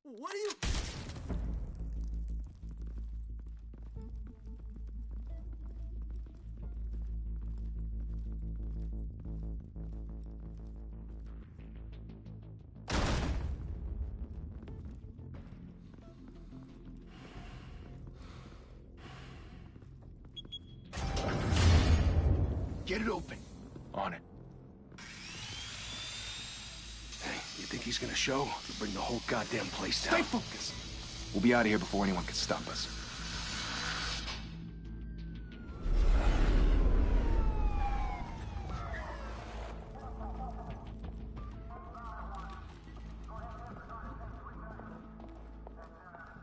What are you... Get it open. On it. Hey, you think he's gonna show? He'll bring the whole goddamn place down. Stay focused. We'll be out of here before anyone can stop us.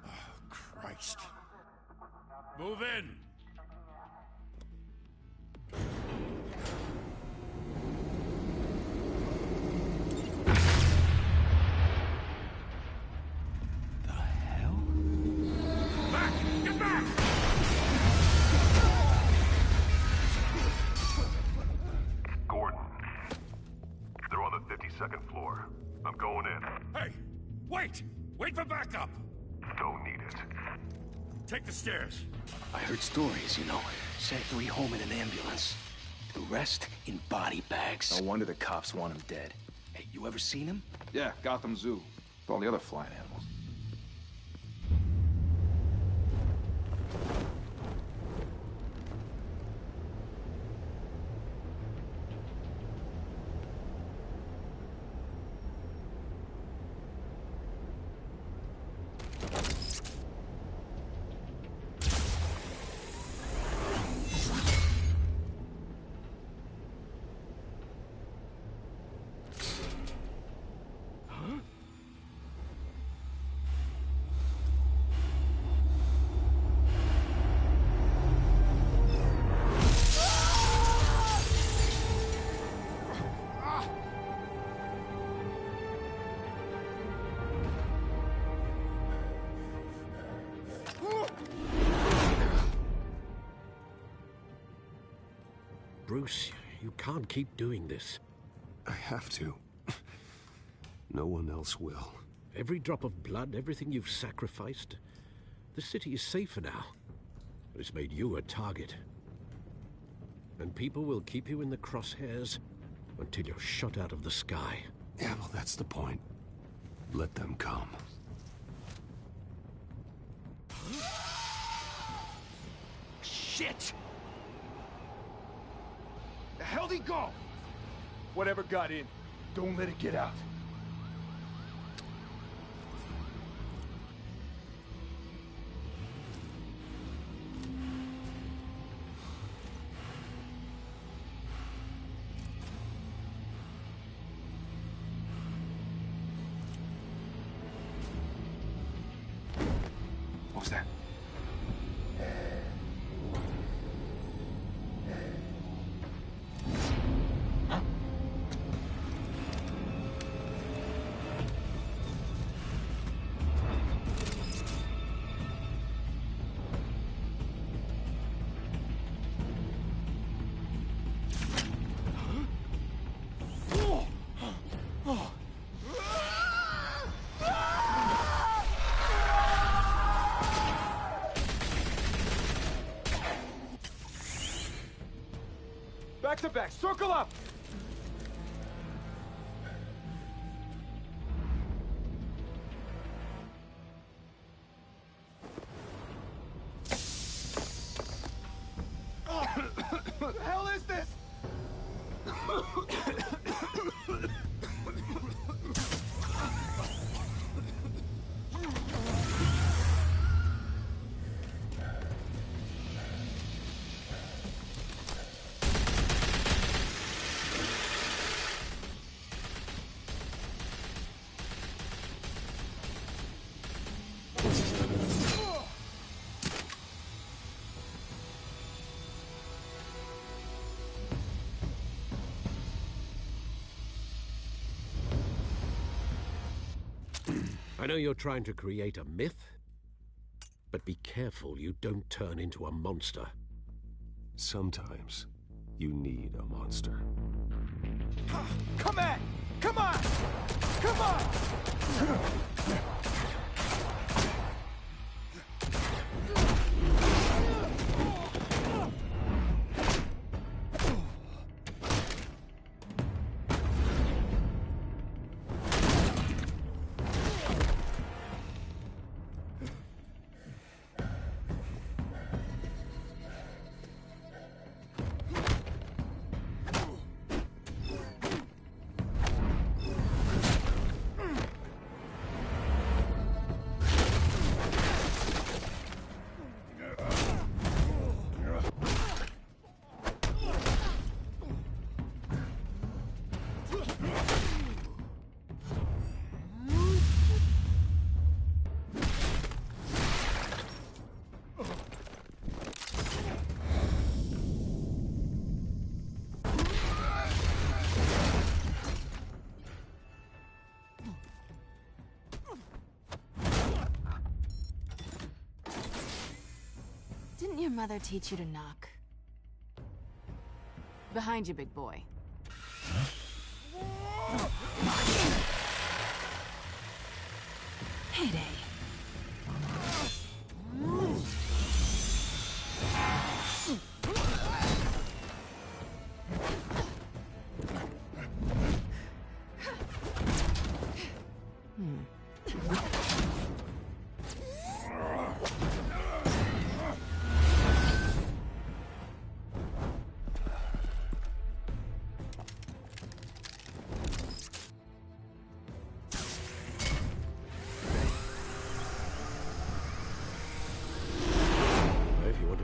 Oh, Christ. Move in! Second floor. I'm going in. Hey! Wait! Wait for backup! Don't need it. Take the stairs. I heard stories, you know. Sent 3 home in an ambulance. The rest in body bags. No wonder the cops want him dead. Hey, you ever seen him? Yeah, Gotham Zoo. With all the other flying animals. Bruce, you can't keep doing this. I have to. No one else will. Every drop of blood, everything you've sacrificed. The city is safer now. But it's made you a target. And people will keep you in the crosshairs until you're shot out of the sky. Yeah, well, that's the point. Let them come. Shit! The hell'd he go? Whatever got in, don't let it get out. What was that? back-to-back! Circle up! What the hell is this? I know you're trying to create a myth, but be careful you don't turn into a monster. Sometimes you need a monster. Come at! Come on! Come on! Didn't your mother teach you to knock? Behind you, big boy. Heyday.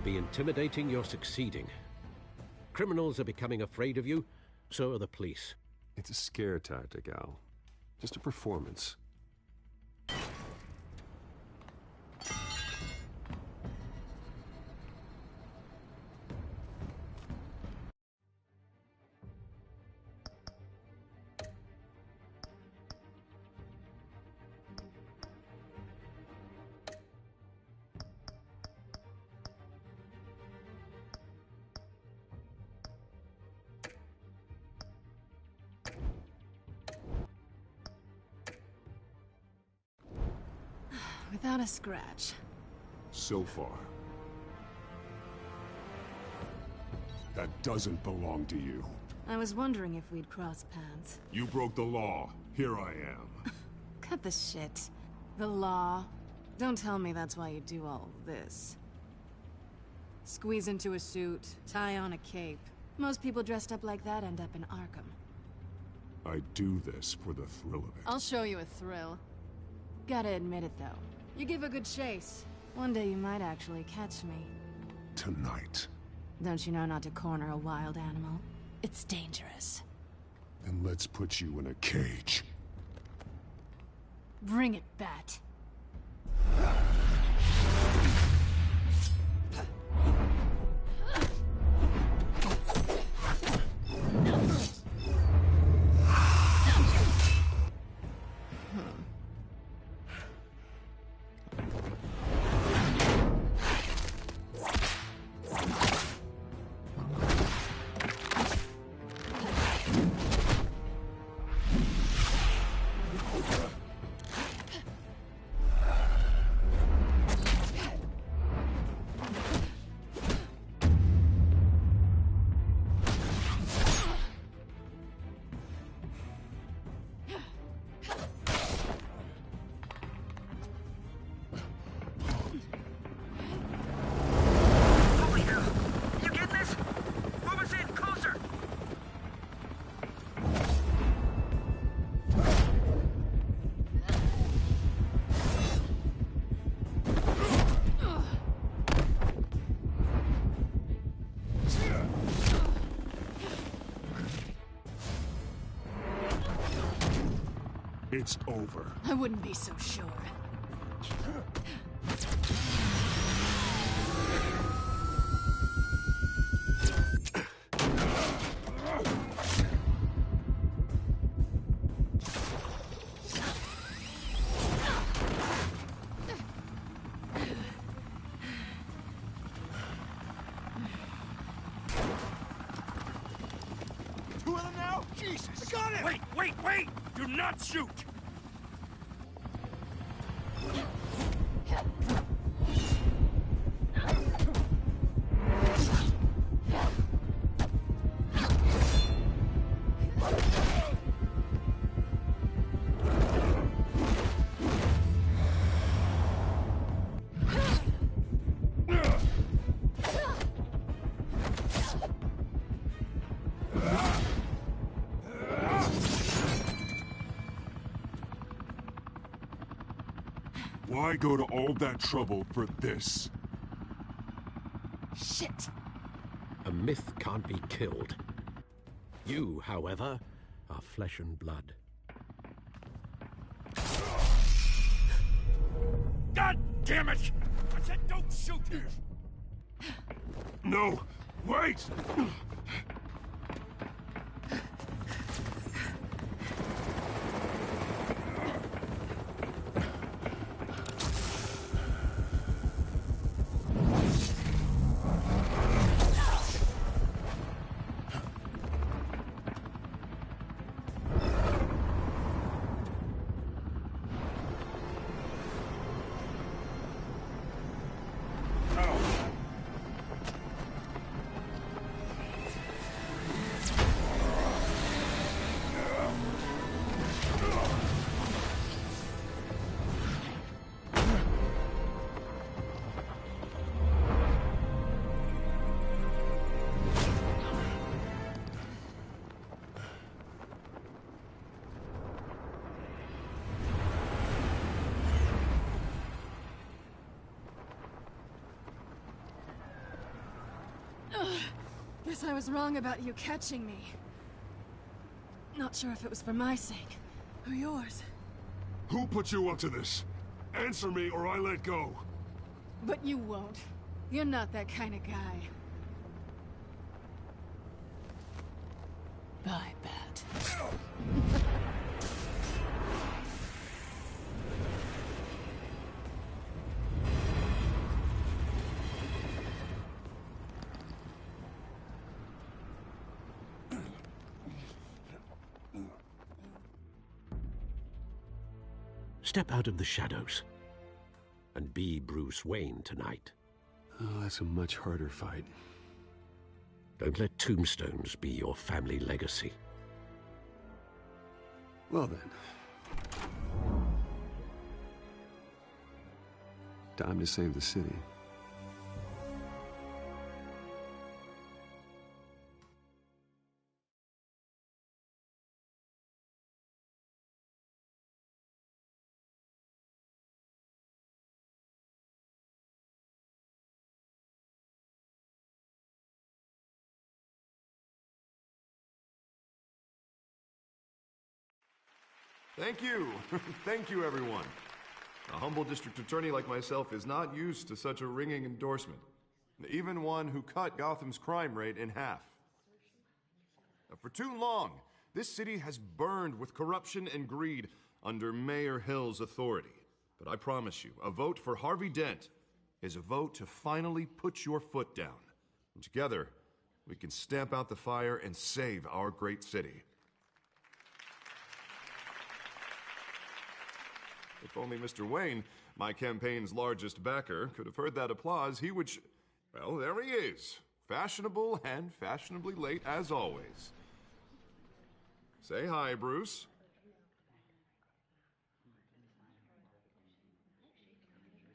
Intimidating, you're succeeding. Criminals are becoming afraid of you, so are the police. It's a scare tactic, Al. Just a performance. Without a scratch. So far. That doesn't belong to you. I was wondering if we'd cross paths. You broke the law. Here I am. Cut the shit. The law. Don't tell me that's why you do all this. Squeeze into a suit, tie on a cape. Most people dressed up like that end up in Arkham. I do this for the thrill of it. I'll show you a thrill. Gotta admit it, though. You give a good chase. One day you might actually catch me. Tonight. Don't you know not to corner a wild animal? It's dangerous. Then let's put you in a cage. Bring it, Bat. It's over. I wouldn't be so sure. Two of them now? Jesus! I got it! Wait, wait, wait! Do not shoot! Why go to all that trouble for this? Shit! A myth can't be killed. You, however, are flesh and blood. God damn it! I said don't shoot him! No! Wait! Guess I was wrong about you catching me. Not sure if it was for my sake, or yours. Who put you up to this? Answer me or I let go. But you won't. You're not that kind of guy. Bye, Bat. Step out of the shadows and be Bruce Wayne tonight. Oh, that's a much harder fight. Don't let tombstones be your family legacy. Well then. Time to save the city. Thank you. Thank you, everyone. A humble district attorney like myself is not used to such a ringing endorsement. Even one who cut Gotham's crime rate in half. For too long, this city has burned with corruption and greed under Mayor Hill's authority. But I promise you, a vote for Harvey Dent is a vote to finally put your foot down. And together, we can stamp out the fire and save our great city. If only Mr. Wayne, my campaign's largest backer, could have heard that applause, he would well, there he is. Fashionable and fashionably late as always. Say hi, Bruce.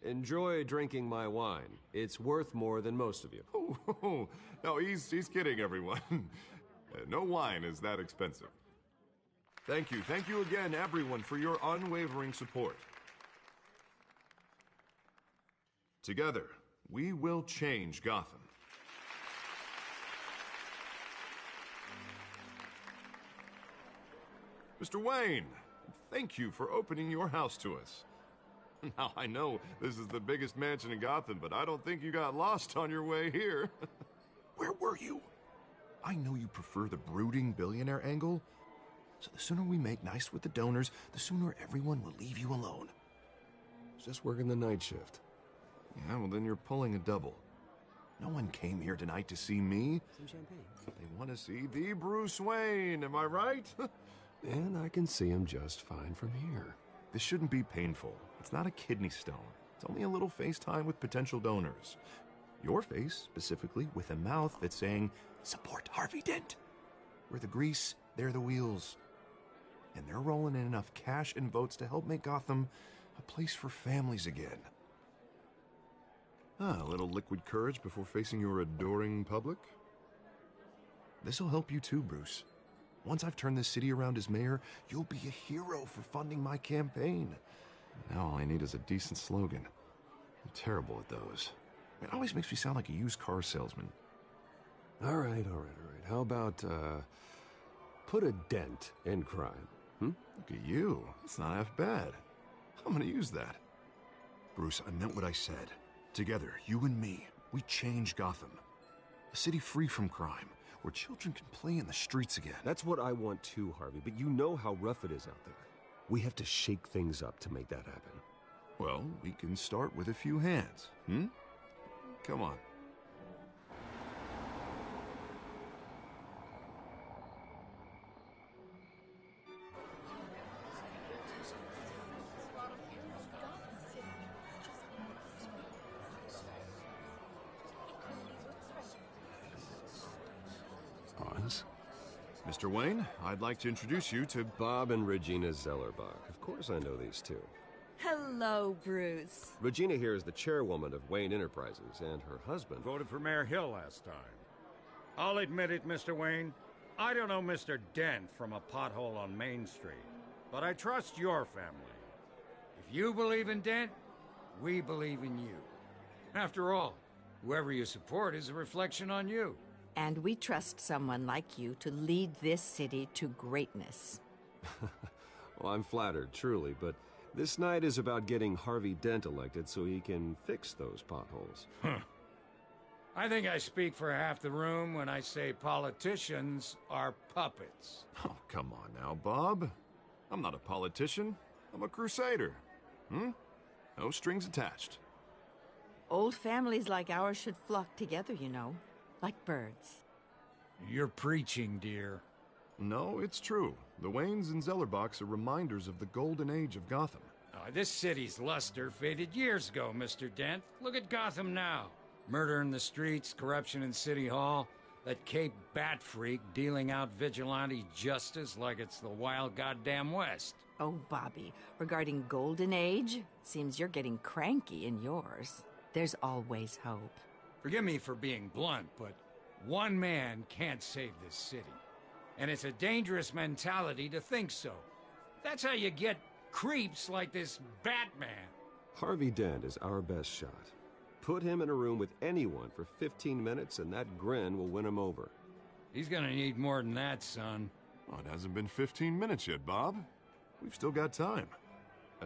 Enjoy drinking my wine. It's worth more than most of you. Oh, no, he's kidding, everyone. No wine is that expensive. Thank you again, everyone, for your unwavering support. Together, we will change Gotham. Mr. Wayne, Thank you for opening your house to us. Now, I know this is the biggest mansion in Gotham, but I don't think you got lost on your way here. Where were you? I know you prefer the brooding billionaire angle, so the sooner we make nice with the donors, the sooner everyone will leave you alone. Just working the night shift. Yeah, well then you're pulling a double. No one came here tonight to see me. Some champagne. They want to see the Bruce Wayne, am I right? And I can see him just fine from here. This shouldn't be painful. It's not a kidney stone. It's only a little FaceTime with potential donors. Your face, specifically, with a mouth that's saying, support Harvey Dent. We're the grease, they're the wheels. And they're rolling in enough cash and votes to help make Gotham a place for families again. A little liquid courage before facing your adoring public. This'll help you too, Bruce. Once I've turned this city around as mayor, you'll be a hero for funding my campaign. Now all I need is a decent slogan. I'm terrible at those. It always makes me sound like a used car salesman. All right. How about, put a dent in crime? Look at you. It's not half bad. I'm gonna use that. Bruce, I meant what I said. Together, you and me, we change Gotham. A city free from crime, where children can play in the streets again. That's what I want too, Harvey, but you know how rough it is out there. We have to shake things up to make that happen. Well, we can start with a few hands, Come on. Mr. Wayne, I'd like to introduce you to Bob and Regina Zellerbach. Of course I know these two. Hello, Bruce. Regina here is the chairwoman of Wayne Enterprises, and her husband... Voted for Mayor Hill last time. I'll admit it, Mr. Wayne. I don't know Mr. Dent from a pothole on Main Street, but I trust your family. If you believe in Dent, we believe in you. After all, whoever you support is a reflection on you. And we trust someone like you to lead this city to greatness. Well, I'm flattered, truly, but this night is about getting Harvey Dent elected so he can fix those potholes. I think I speak for half the room when I say politicians are puppets. Oh, come on now, Bob. I'm not a politician. I'm a crusader. No strings attached. Old families like ours should flock together, you know. Like birds. You're preaching, dear. No, it's true. The Waynes and Zellerbachs are reminders of the golden age of Gotham. This city's luster faded years ago, Mr. Dent. Look at Gotham now. Murder in the streets, corruption in City Hall, that Cape Bat freak dealing out vigilante justice like it's the wild goddamn West. Oh, Bobby, regarding Golden Age, seems you're getting cranky in yours. There's always hope. Forgive me for being blunt, but one man can't save this city. And it's a dangerous mentality to think so. That's how you get creeps like this Batman. Harvey Dent is our best shot. Put him in a room with anyone for 15 minutes and that grin will win him over. He's gonna need more than that, son. Oh, it hasn't been 15 minutes yet, Bob. We've still got time.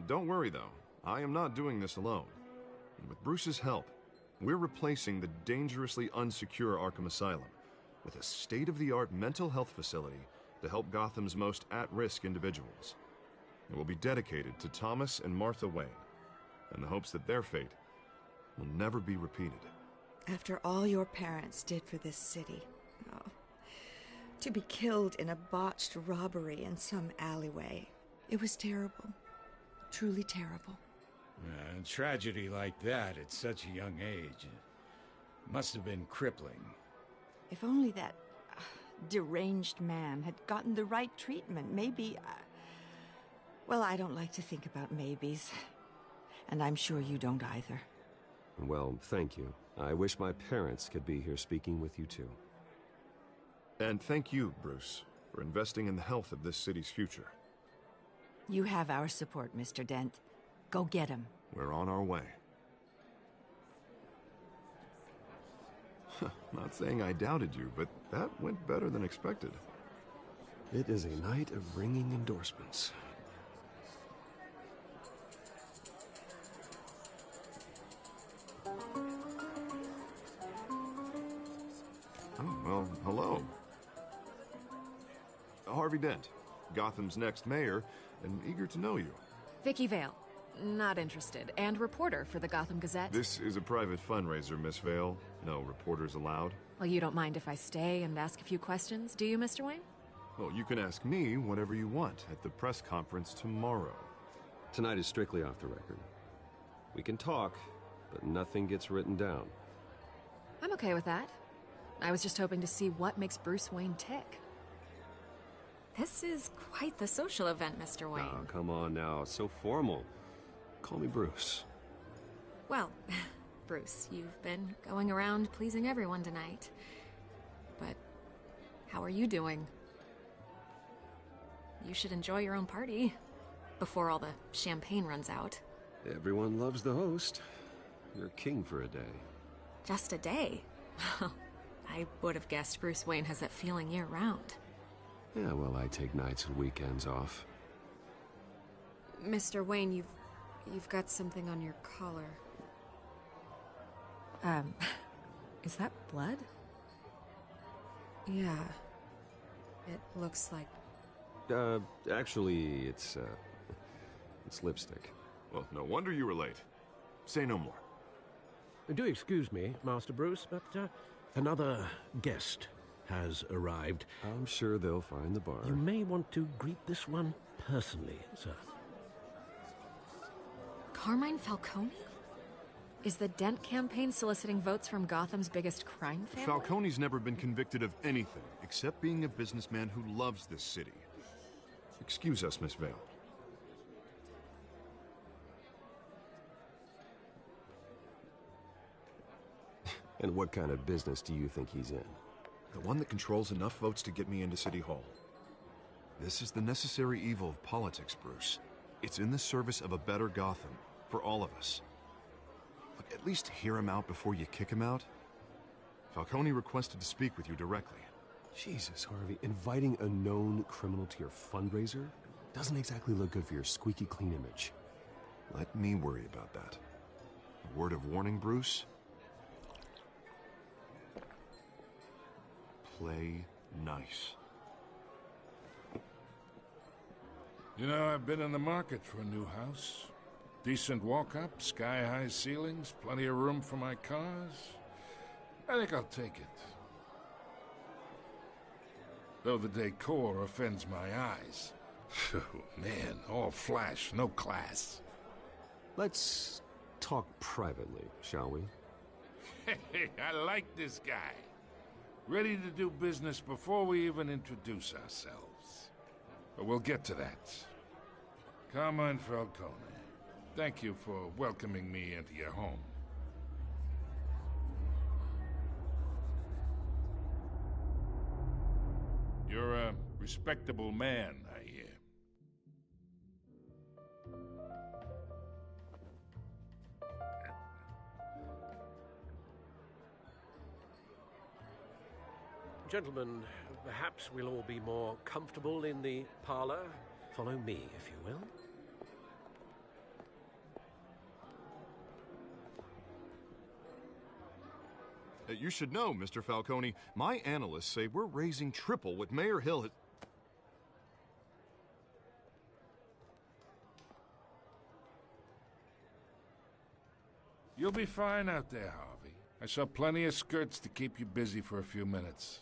Don't worry, though. I am not doing this alone. And with Bruce's help, we're replacing the dangerously unsecure Arkham Asylum with a state-of-the-art mental health facility to help Gotham's most at-risk individuals. It will be dedicated to Thomas and Martha Wayne, in the hopes that their fate will never be repeated. After all your parents did for this city, to be killed in a botched robbery in some alleyway, it was terrible. Truly terrible. A tragedy like that at such a young age must have been crippling. If only that deranged man had gotten the right treatment, maybe... well, I don't like to think about maybes. And I'm sure you don't either. Well, thank you. I wish my parents could be here speaking with you too. And thank you, Bruce, for investing in the health of this city's future. You have our support, Mr. Dent. Go get him. We're on our way. Not saying I doubted you, but that went better than expected. It is a night of ringing endorsements. Oh, well, hello. Harvey Dent, Gotham's next mayor, and eager to know you. Vicky Vale. Not interested. And reporter for the Gotham Gazette. This is a private fundraiser, Miss Vale. No reporters allowed. Well, you don't mind if I stay and ask a few questions, do you, Mr. Wayne? Well, you can ask me whatever you want at the press conference tomorrow. Tonight is strictly off the record. We can talk, but nothing gets written down. I'm okay with that. I was just hoping to see what makes Bruce Wayne tick. This is quite the social event, Mr. Wayne. Oh, come on now. So formal. Call me Bruce. Well, Bruce, you've been going around pleasing everyone tonight. But how are you doing? You should enjoy your own party before all the champagne runs out. Everyone loves the host. You're king for a day. Just a day? I would have guessed Bruce Wayne has that feeling year-round. Yeah, well, I take nights and weekends off. Mr. Wayne, you've got something on your collar. Is that blood? Yeah. It looks like... Actually, it's lipstick. Well, no wonder you were late. Say no more. Do excuse me, Master Bruce, but another guest has arrived. I'm sure they'll find the bar. You may want to greet this one personally, sir. Carmine Falcone? Is the Dent campaign soliciting votes from Gotham's biggest crime family? Falcone's never been convicted of anything except being a businessman who loves this city. Excuse us, Miss Vale. And what kind of business do you think he's in? The one that controls enough votes to get me into City Hall. This is the necessary evil of politics, Bruce. It's in the service of a better Gotham, for all of us. Look, at least hear him out before you kick him out. Falcone requested to speak with you directly. Jesus, Harvey, inviting a known criminal to your fundraiser doesn't exactly look good for your squeaky clean image. Let me worry about that. A word of warning, Bruce? Play nice. You know, I've been in the market for a new house. Decent walk-up, sky-high ceilings, plenty of room for my cars. I think I'll take it. Though the decor offends my eyes. Oh, man, all flash, no class. Let's talk privately, shall we? Hey, I like this guy. Ready to do business before we even introduce ourselves. But we'll get to that. Carmine Falcone, thank you for welcoming me into your home. You're a respectable man, I hear. Gentlemen, perhaps we'll all be more comfortable in the parlor. Follow me, if you will. You should know, Mr. Falcone, my analysts say we're raising triple what Mayor Hill has... You'll be fine out there, Harvey. I saw plenty of skirts to keep you busy for a few minutes.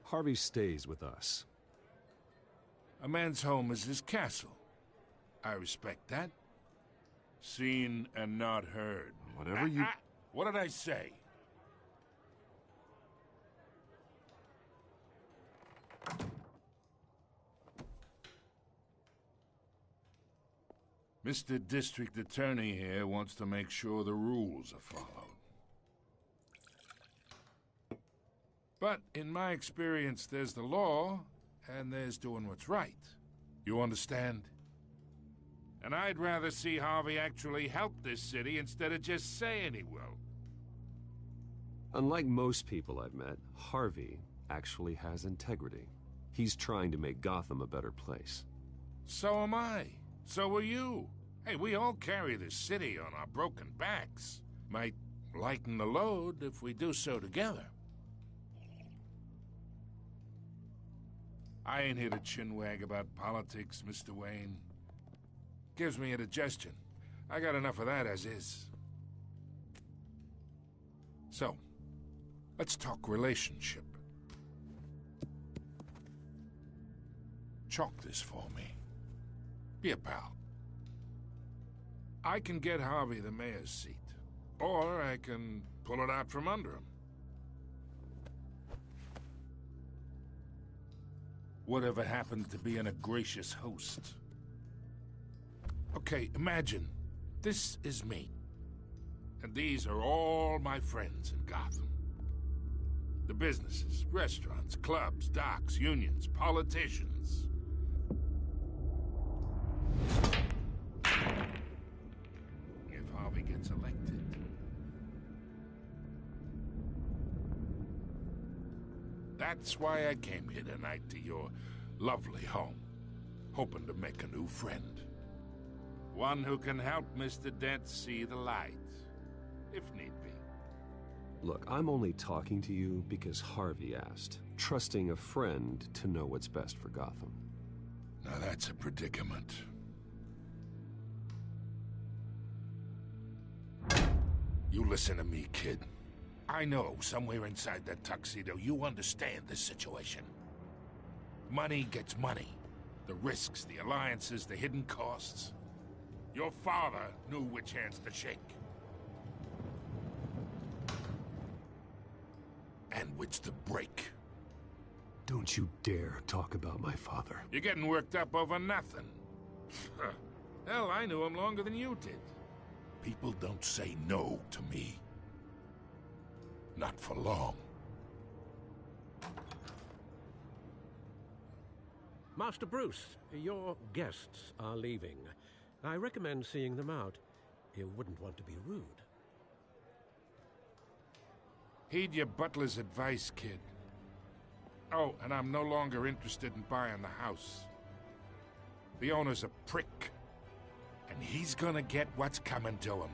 Harvey stays with us. A man's home is his castle. I respect that. Seen and not heard. Whatever you... What did I say? Mr. District Attorney here wants to make sure the rules are followed. But in my experience, there's the law, and there's doing what's right. You understand? And I'd rather see Harvey actually help this city instead of just saying he will. Unlike most people I've met, Harvey actually has integrity. He's trying to make Gotham a better place. So am I. So are you. Hey, we all carry this city on our broken backs. Might lighten the load if we do so together. I ain't here to chinwag about politics, Mr. Wayne. Gives me indigestion. I got enough of that as is. So, let's talk relationship. Chalk this for me. Be a pal. I can get Harvey the mayor's seat, or I can pull it out from under him. Whatever happened to being a gracious host? Okay, imagine this is me, and these are all my friends in Gotham. The businesses, restaurants, clubs, docks, unions, politicians. If Harvey gets elected, that's why I came here tonight to your lovely home, hoping to make a new friend. One who can help Mr. Dent see the light, if need be. Look, I'm only talking to you because Harvey asked, trusting a friend to know what's best for Gotham. Now that's a predicament. You listen to me, kid. I know somewhere inside that tuxedo you understand this situation. Money gets money. The risks, the alliances, the hidden costs. Your father knew which hands to shake. And which to break. Don't you dare talk about my father. You're getting worked up over nothing. Hell, I knew him longer than you did. People don't say no to me. Not for long. Master Bruce, your guests are leaving. I recommend seeing them out. You wouldn't want to be rude. Heed your butler's advice, kid. Oh, and I'm no longer interested in buying the house. The owner's a prick. And he's gonna get what's coming to him.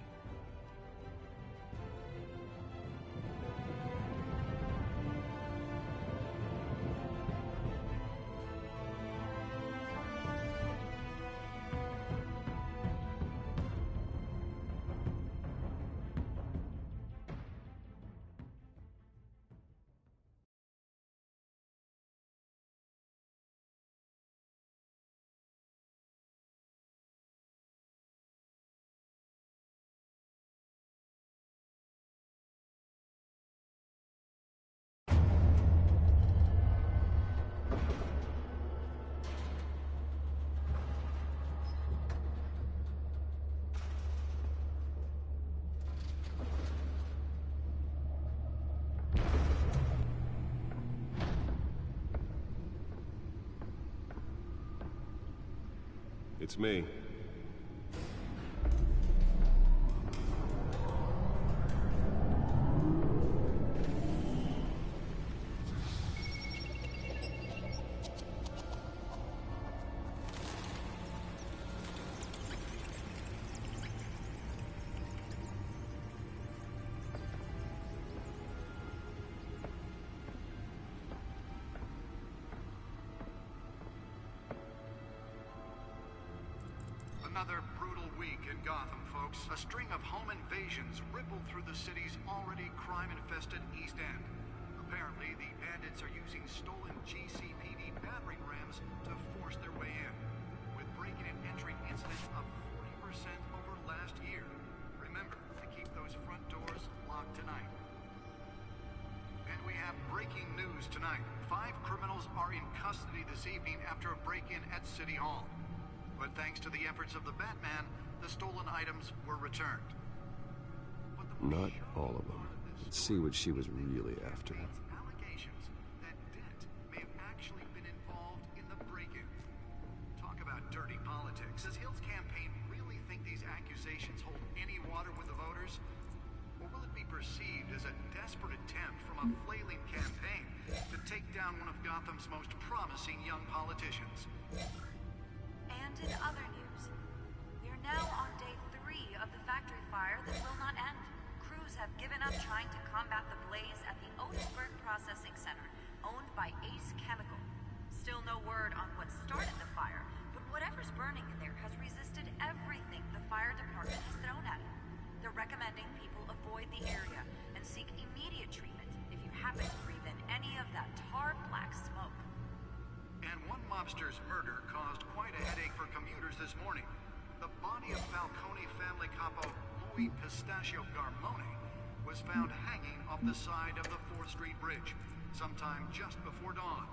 It's me. Another brutal week in Gotham, folks. A string of home invasions rippled through the city's already crime-infested East End. Apparently, the bandits are using stolen GCPD battering rams to force their way in, with break-in and entry incidents up 40% over last year. Remember to keep those front doors locked tonight. And we have breaking news tonight. 5 criminals are in custody this evening after a break-in at City Hall. But thanks to the efforts of the Batman, the stolen items were returned. Not all of them. Let's see what she was really after. Allegations that Dent may have actually been involved in the break-in. Talk about dirty politics. Does Hill's campaign really think these accusations hold any water with the voters? Or will it be perceived as a desperate attempt from a flailing campaign to take down one of Gotham's most promising young politicians? And in other news, we are now on day 3 of the factory fire that will not end. Crews have given the area and seek immediate treatment if you happen to breathe in any of that tar black smoke. And one mobster's murder caused quite a headache for commuters this morning. The body of Falcone family capo Louis Pistachio Garmone was found hanging off the side of the 4th Street Bridge sometime just before dawn,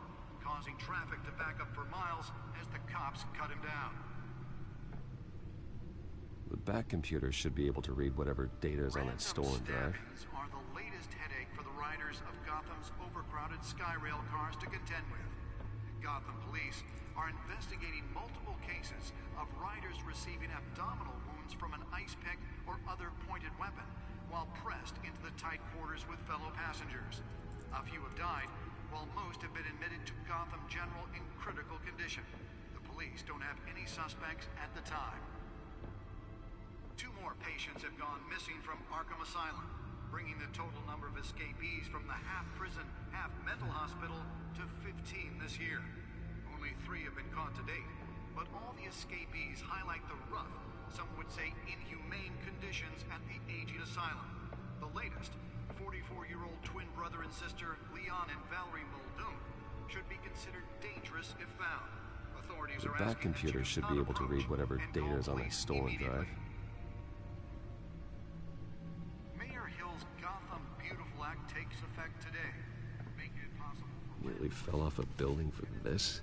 causing traffic to back up for miles as the cops cut him down. The back computer should be able to read whatever data is on that stolen drive. Stabbings are the latest headache for the riders of Gotham's overcrowded Skyrail cars to contend with. Gotham police are investigating multiple cases of riders receiving abdominal wounds from an ice pick or other pointed weapon while pressed into the tight quarters with fellow passengers. A few have died, while most have been admitted to Gotham General in critical condition. The police don't have any suspects at the time. 2 more patients have gone missing from Arkham Asylum, bringing the total number of escapees from the half-prison, half-mental hospital to 15 this year. Only 3 have been caught to date, but all the escapees highlight the rough, some would say inhumane conditions at the aging asylum. The latest, 44-year-old twin brother and sister Leon and Valerie Muldoon, should be considered dangerous if found. Authorities The are back asking computer should be able to read whatever data is on that stolen drive. Mayor Hill's Gotham Beautiful Act takes effect today, making it possible for Nearly fell off a building for this.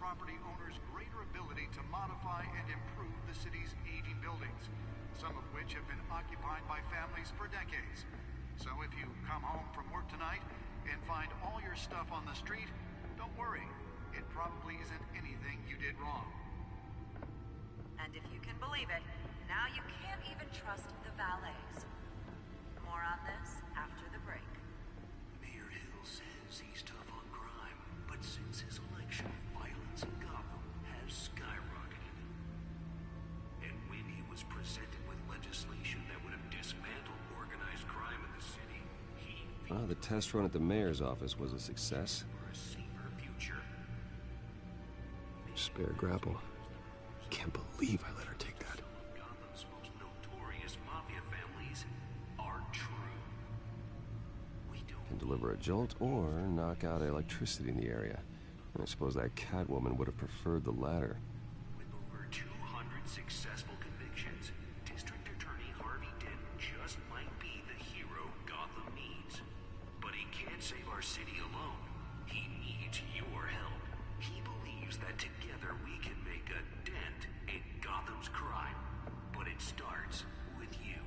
property owners greater ability to modify and improve the city's aging buildings, some of which have been occupied by families for decades. So if you come home from work tonight and find all your stuff on the street, don't worry. It probably isn't anything you did wrong. And if you can believe it, now you can't even trust the valets. More on this after the break. Mayor Hill says he's tough on crime, but since his election, violence in Gotham has skyrocketed. And when he was presented with legislation that would have dismantled organized crime in the city, The test run at the mayor's office was a success. for a safer future. Spare grapple. Can't believe I let her take that. Gotham's most notorious mafia families are true. Can deliver a jolt or knock out electricity in the area. I suppose that Catwoman would have preferred the latter. With over 200 successful convictions, District Attorney Harvey Dent just might be the hero Gotham needs. But he can't save our city alone. He needs your help. He believes that together we can make a dent in Gotham's crime. But it starts with you.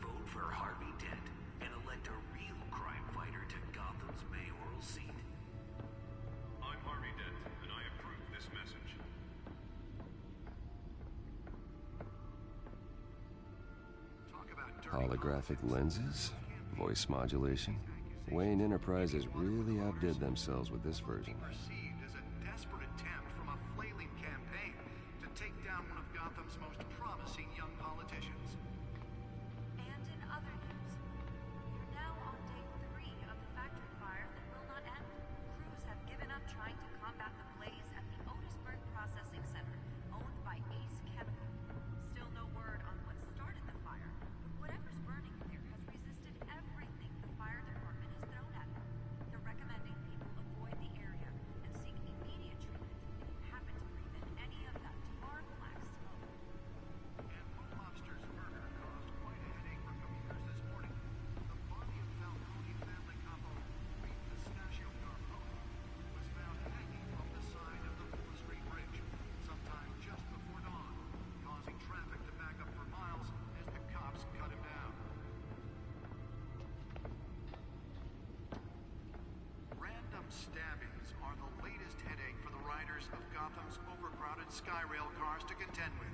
Vote for Harvey Dent and elect a real crime fighter to Gotham's mayoral seat. I'm Harvey Dent, and I approve this message. Holographic lenses, voice modulation. Wayne Enterprises really outdid themselves with this version. Perceived as a desperate attempt from a flailing campaign to take down one of Gotham's most promising young politicians. And in other news, you're now on day 3 of the factory fire that will not end. Crews have given up trying to combat the blaze at the Otisburg Processing Center, owned by Ace Chemical. Still no word on what started the fire, but whatever's burning there has resisted everything the fire department has thrown at it. They're recommending people avoid the area and seek immediate treatment if you happen to breathe in any of that tar black smoke. And one mobster's murder caused quite a headache for commuters this morning. The body of Falcone family capo Louis Pistachio Garmone was found hanging off the side of the 4th Street Bridge sometime just before dawn, causing traffic to back up for miles as the cops cut him down. Random stabbings are the latest headache for the riders of Gotham's overcrowded Skyrail cars to contend with.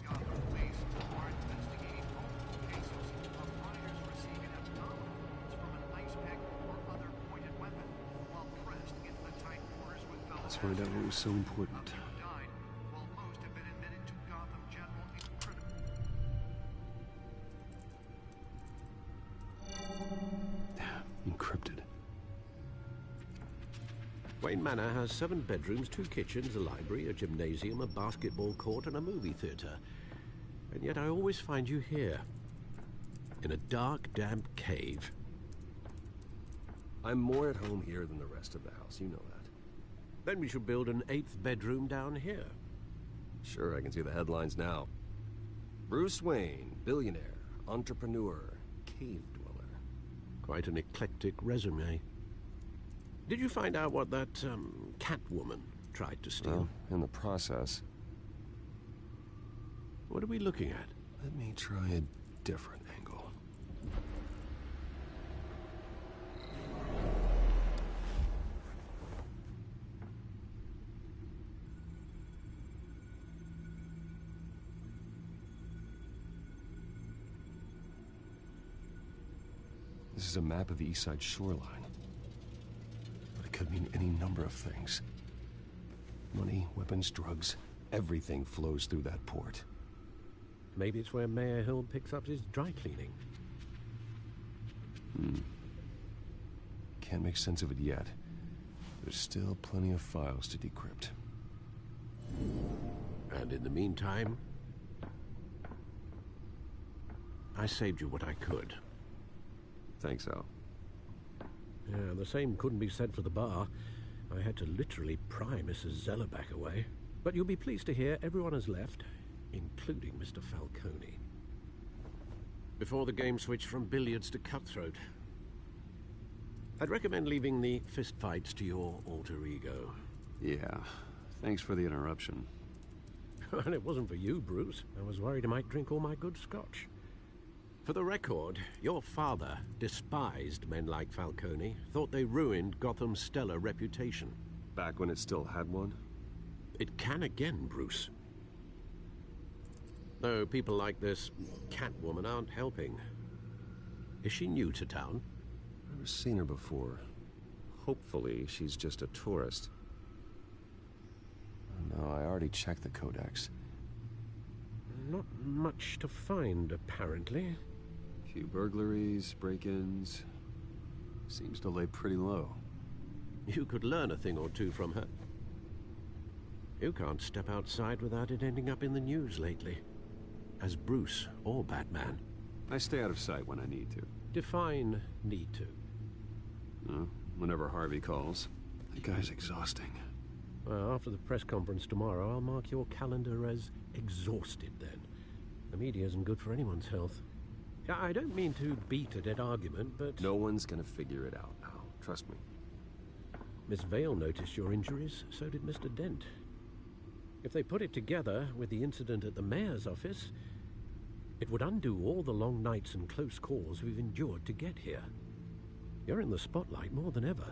Gotham police are investigating multiple cases of riders receiving abdominal wounds from an ice pick or other pointed weapon while pressed into the tight quarters with fellow Let's find out what was so important. A few died, while most have been admitted to Gotham General in critical. Encrypted. Wayne Manor has 7 bedrooms, 2 kitchens, a library, a gymnasium, a basketball court, and a movie theater. And yet I always find you here, in a dark, damp cave. I'm more at home here than the rest of the house, you know that. Then we should build an 8th bedroom down here. Sure, I can see the headlines now. Bruce Wayne, billionaire, entrepreneur, cave dweller. Quite an eclectic resume. Did you find out what that, Catwoman tried to steal? Well, in the process. What are we looking at? Let me try a different angle. This is a map of the East Side shoreline. But it could mean any number of things. Money, weapons, drugs, everything flows through that port. Maybe it's where Mayor Hill picks up his dry cleaning. Can't make sense of it yet. There's still plenty of files to decrypt. And in the meantime, I saved you what I could. Thanks, Al. Yeah, the same couldn't be said for the bar. I had to literally pry Mrs. Zellerback away. But you'll be pleased to hear everyone has left, including Mr. Falcone. Before the game switched from billiards to cutthroat. I'd recommend leaving the fistfights to your alter ego. Yeah, thanks for the interruption. And it wasn't for you, Bruce. I was worried I might drink all my good scotch. For the record, your father despised men like Falcone, thought they ruined Gotham's stellar reputation. Back when it still had one? It can again, Bruce. Though people like this Catwoman aren't helping. Is she new to town? Never seen her before. Hopefully, she's just a tourist. No, I already checked the codex. Not much to find, apparently. Few burglaries, break-ins. Seems to lay pretty low. You could learn a thing or two from her. You can't step outside without it ending up in the news lately. As Bruce or Batman. I stay out of sight when I need to. Define need to. Whenever Harvey calls. That guy's exhausting. Well, after the press conference tomorrow, I'll mark your calendar as exhausted then. The media isn't good for anyone's health. I don't mean to beat a dead argument, but... No one's gonna figure it out, Al. Trust me. Miss Vale noticed your injuries, so did Mr. Dent. If they put it together with the incident at the mayor's office, it would undo all the long nights and close calls we've endured to get here. You're in the spotlight more than ever.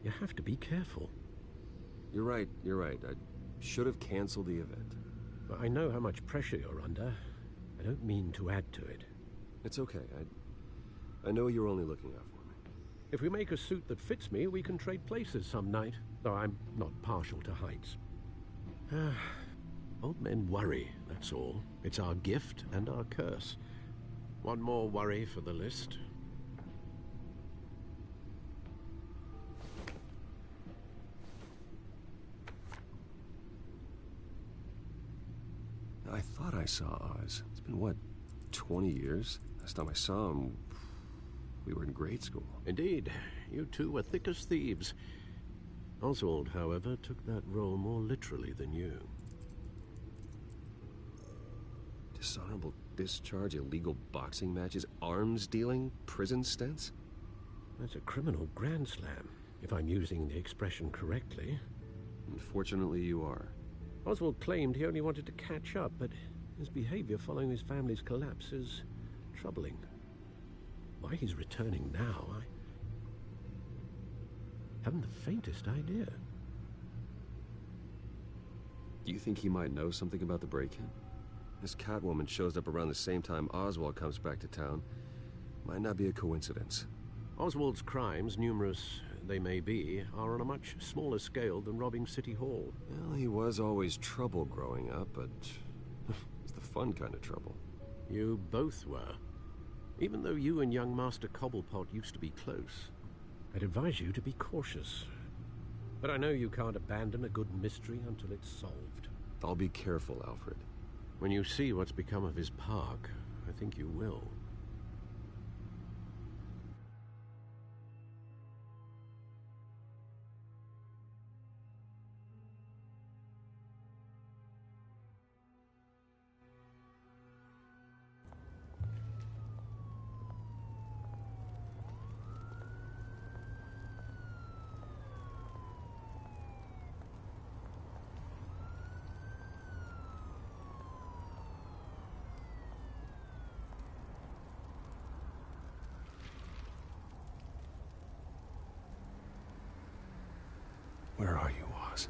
You have to be careful. You're right. I should have canceled the event. But I know how much pressure you're under. I don't mean to add to it. It's okay. I know you're only looking out for me. If we make a suit that fits me, we can trade places some night. Though I'm not partial to heights. Old men worry, that's all. It's our gift and our curse. One more worry for the list. I thought I saw Oz. It's been, what, 20 years? Last time I saw him, we were in grade school. Indeed. You two were thick as thieves. Oswald, however, took that role more literally than you. Dishonorable discharge, illegal boxing matches, arms dealing, prison stints? That's a criminal grand slam, if I'm using the expression correctly. Unfortunately, you are. Oswald claimed he only wanted to catch up, but his behavior following his family's collapse is troubling. Why he's returning now, I haven't the faintest idea. Do you think he might know something about the break-in? This Catwoman shows up around the same time Oswald comes back to town. Might not be a coincidence. Oswald's crimes, numerous they may be, are on a much smaller scale than robbing City Hall. Well, he was always trouble growing up, but it's the fun kind of trouble. You both were. Even though you and young Master Cobblepot used to be close, I'd advise you to be cautious. But I know you can't abandon a good mystery until it's solved. I'll be careful, Alfred. When you see what's become of his park, I think you will. Where are you, Oz?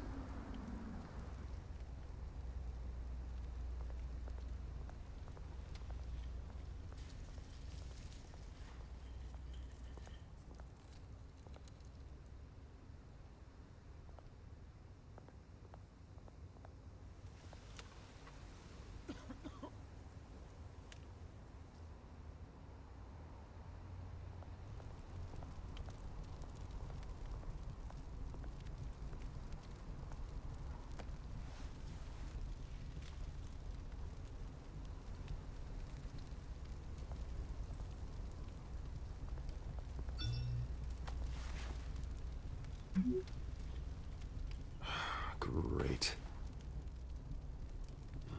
Great.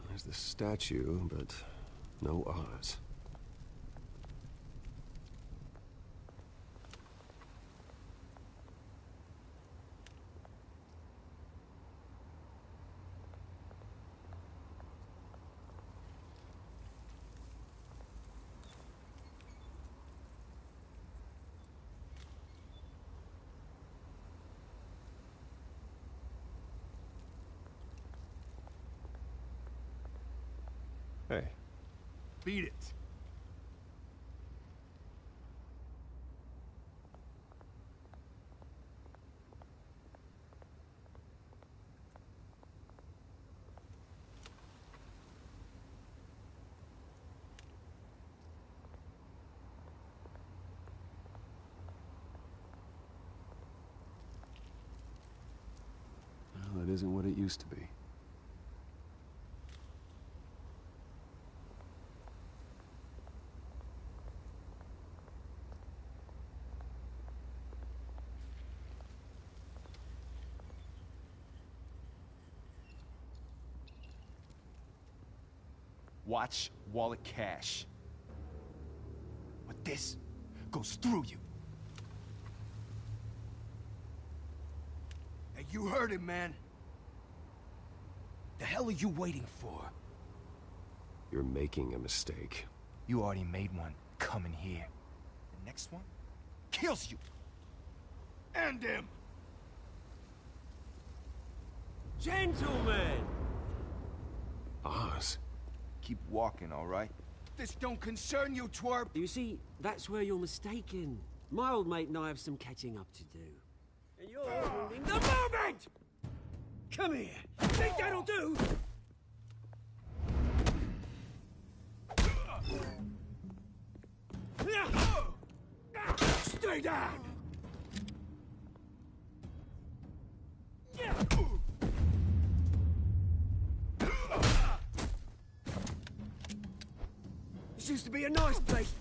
There's the statue, but no Oz. Hey. Beat it. Well, that isn't what it used to be. Watch wallet cash. But this goes through you. Hey, you heard him, man. The hell are you waiting for? You're making a mistake. You already made one coming here. The next one kills you. And him. Gentlemen! Oz. Keep walking, all right? This don't concern you, twerp. You see, that's where you're mistaken. My old mate and I have some catching up to do. And you're ruining the moment! Come here. Think that'll do? Stay down! This used to be a nice place.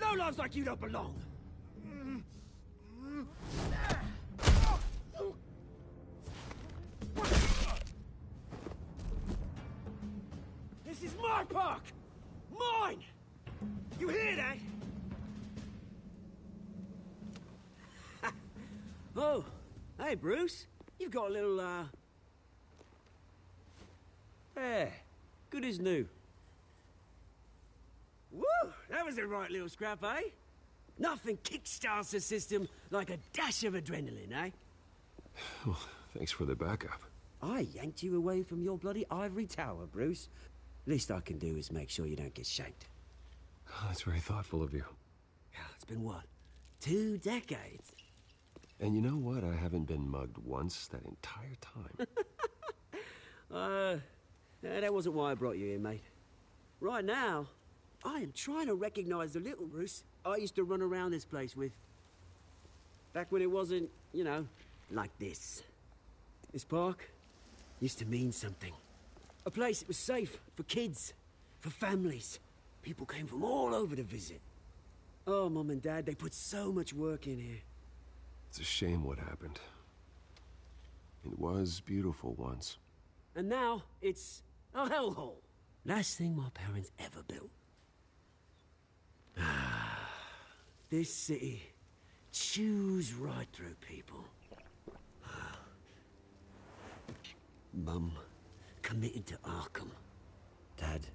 No lives like you don't belong. This is my park! Mine! You hear that? Oh, hey, Bruce. You've got a little, Yeah, good as new. Woo! That was a right little scrap, eh? Nothing kickstarts the system like a dash of adrenaline, eh? Well, thanks for the backup. I yanked you away from your bloody ivory tower, Bruce. Least I can do is make sure you don't get shanked. Oh, that's very thoughtful of you. It's been what? 2 decades? And you know what? I haven't been mugged once that entire time. That wasn't why I brought you here, mate. Right now, I am trying to recognize the little Bruce I used to run around this place with. Back when it wasn't, you know, like this. This park used to mean something. A place that was safe for kids, for families. People came from all over to visit. Oh, Mum and Dad, they put so much work in here. It's a shame what happened. It was beautiful once. And now, it's a hellhole. Last thing my parents ever built. This city chews right through people. Mum committed to Arkham. Dad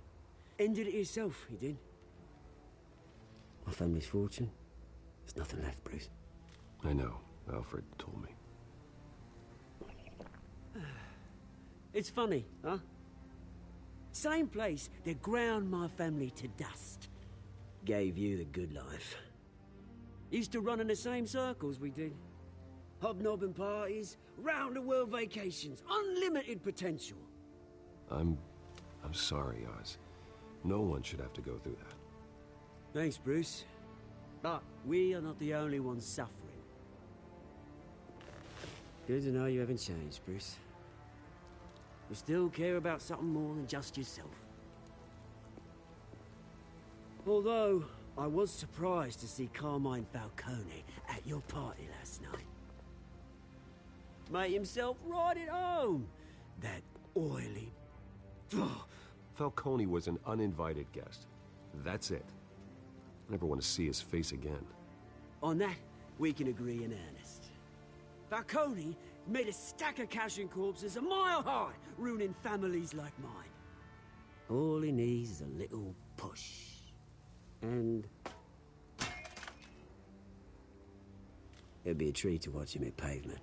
ended it himself, he did. My family's fortune, there's nothing left, Bruce. I know. Alfred told me. It's funny, huh? Same place that ground my family to dust. Gave you the good life. Used to run in the same circles we did. Hobnobbing parties, round-the-world vacations, unlimited potential. I'm sorry, Oz. No one should have to go through that. Thanks, Bruce. But we are not the only ones suffering. Good to know you haven't changed, Bruce. You still care about something more than just yourself. Although, I was surprised to see Carmine Falcone at your party last night. Made himself right at home. That oily... Falcone was an uninvited guest. That's it. I never want to see his face again. On that, we can agree in earnest. Falcone made a stack of cash and corpses a mile high, ruining families like mine. All he needs is a little push. And... it'd be a treat to watch him hit pavement.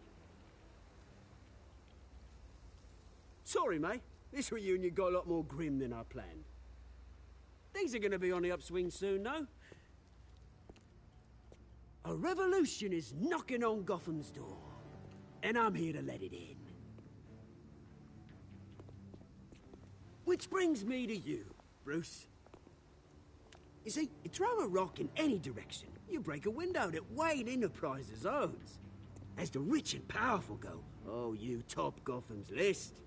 Sorry, mate. This reunion got a lot more grim than I planned. Things are gonna be on the upswing soon, though. A revolution is knocking on Gotham's door. And I'm here to let it in. Which brings me to you, Bruce. You see, you throw a rock in any direction, you break a window that Wayne Enterprises owns. As the rich and powerful go, oh, you top Gotham's list.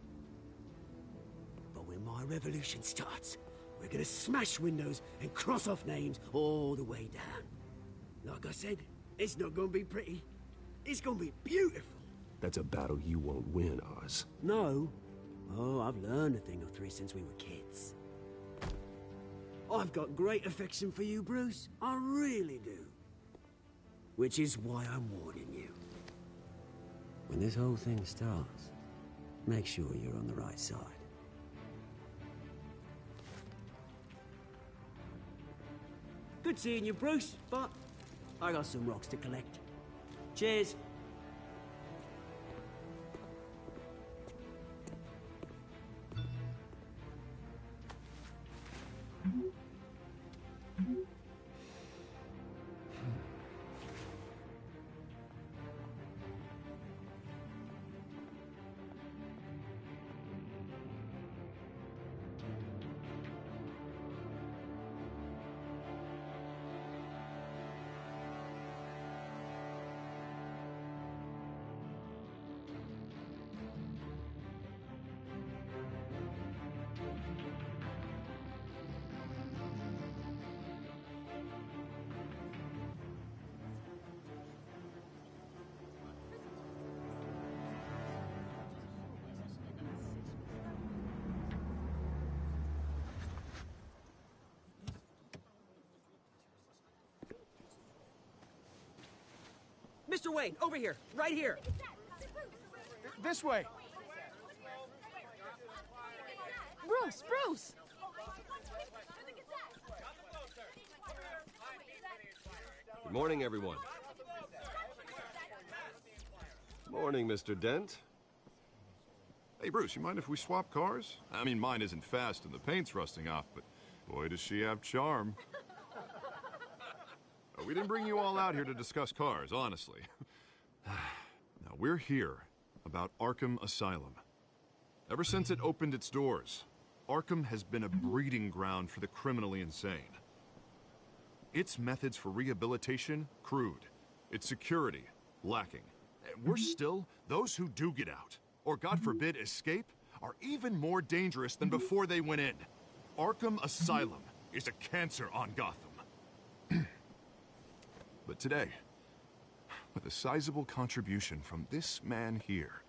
But when my revolution starts, we're gonna smash windows and cross off names all the way down. Like I said, it's not gonna be pretty. It's gonna be beautiful. That's a battle you won't win, Oz. No. Oh, I've learned a thing or three since we were kids. I've got great affection for you, Bruce. I really do. Which is why I'm warning you. When this whole thing starts, make sure you're on the right side. Good seeing you, Bruce, but I got some rocks to collect. Cheers. Mr. Wayne, over here, right here. This way. Bruce, Bruce! Good morning, everyone. Morning, Mr. Dent. Hey, Bruce, you mind if we swap cars? I mean, mine isn't fast and the paint's rusting off, but boy, does she have charm. We didn't bring you all out here to discuss cars, honestly. Now, we're here about Arkham Asylum. Ever since it opened its doors, Arkham has been a breeding ground for the criminally insane. Its methods for rehabilitation, crude. Its security, lacking. And we're still those who do get out, or God forbid, escape, are even more dangerous than before they went in. Arkham Asylum is a cancer on Gotham. But today, with a sizable contribution from this man here,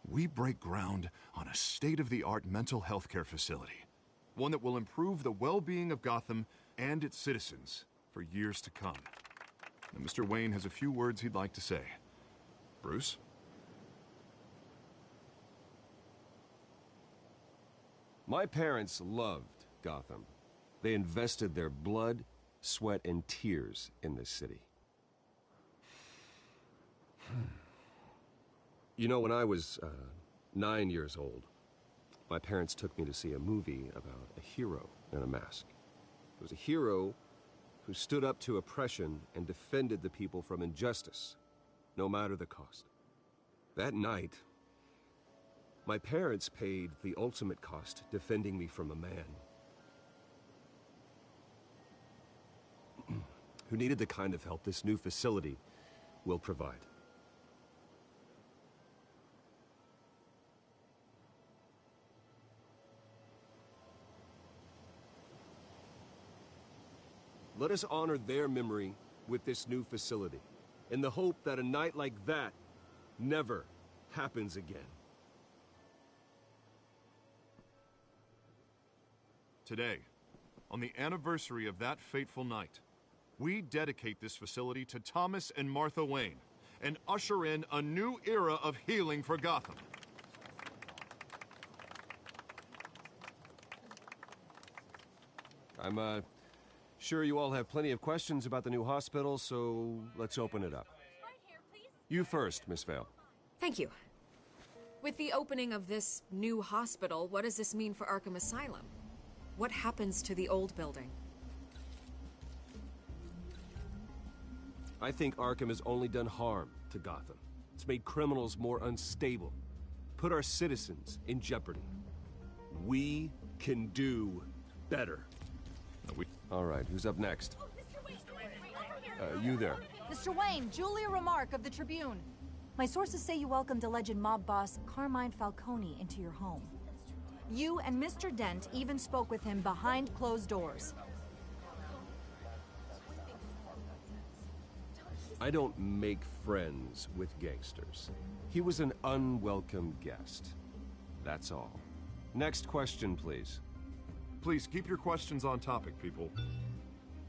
we break ground on a state-of-the-art mental health care facility. One that will improve the well-being of Gotham and its citizens for years to come. And Mr. Wayne has a few words he'd like to say. Bruce? My parents loved Gotham. They invested their blood, sweat, and tears in this city. You know, when I was 9 years old, my parents took me to see a movie about a hero in a mask. It was a hero who stood up to oppression and defended the people from injustice, no matter the cost. That night, my parents paid the ultimate cost defending me from a man who needed the kind of help this new facility will provide. Let us honor their memory with this new facility, in the hope that a night like that never happens again. Today, on the anniversary of that fateful night, we dedicate this facility to Thomas and Martha Wayne and usher in a new era of healing for Gotham. I'm sure you all have plenty of questions about the new hospital, so let's open it up. You first, Miss Vale. Thank you. With the opening of this new hospital, what does this mean for Arkham Asylum? What happens to the old building? I think Arkham has only done harm to Gotham. It's made criminals more unstable, put our citizens in jeopardy. We can do better. All right, who's up next? You there. Mr. Wayne, Julia Remark of the Tribune. My sources say you welcomed alleged mob boss Carmine Falcone into your home. You and Mr. Dent even spoke with him behind closed doors. I don't make friends with gangsters. He was an unwelcome guest. That's all. Next question, please. Please keep your questions on topic, people.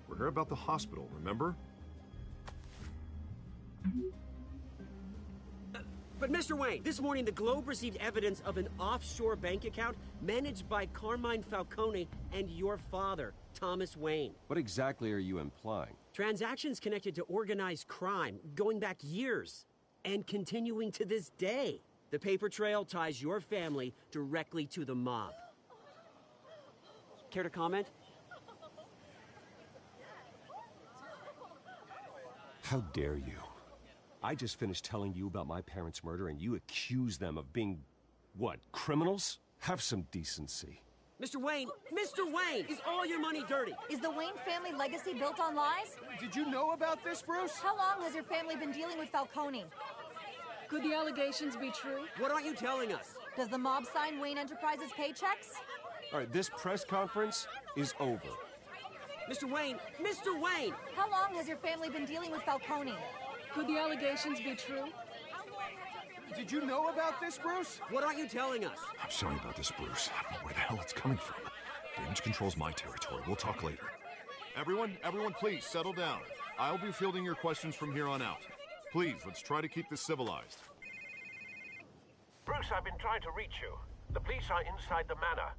We're here about the hospital, remember? But Mr. Wayne, this morning the Globe received evidence of an offshore bank account managed by Carmine Falcone and your father, Thomas Wayne. What exactly are you implying? Transactions connected to organized crime, going back years, and continuing to this day. The paper trail ties your family directly to the mob. Care to comment? How dare you? I just finished telling you about my parents' murder and you accuse them of being, what, criminals? Have some decency. Mr. Wayne, is all your money dirty? Is the Wayne family legacy built on lies? Did you know about this, Bruce? How long has your family been dealing with Falcone? Could the allegations be true? What aren't you telling us? Does the mob sign Wayne Enterprises paychecks? All right, this press conference is over. Mr. Wayne! How long has your family been dealing with Falcone? Could the allegations be true? Did you know about this, Bruce? What aren't you telling us? I'm sorry about this, Bruce. I don't know where the hell it's coming from. Damage control's my territory. We'll talk later. Everyone, please, settle down. I'll be fielding your questions from here on out. Please, let's try to keep this civilized. Bruce, I've been trying to reach you. The police are inside the manor.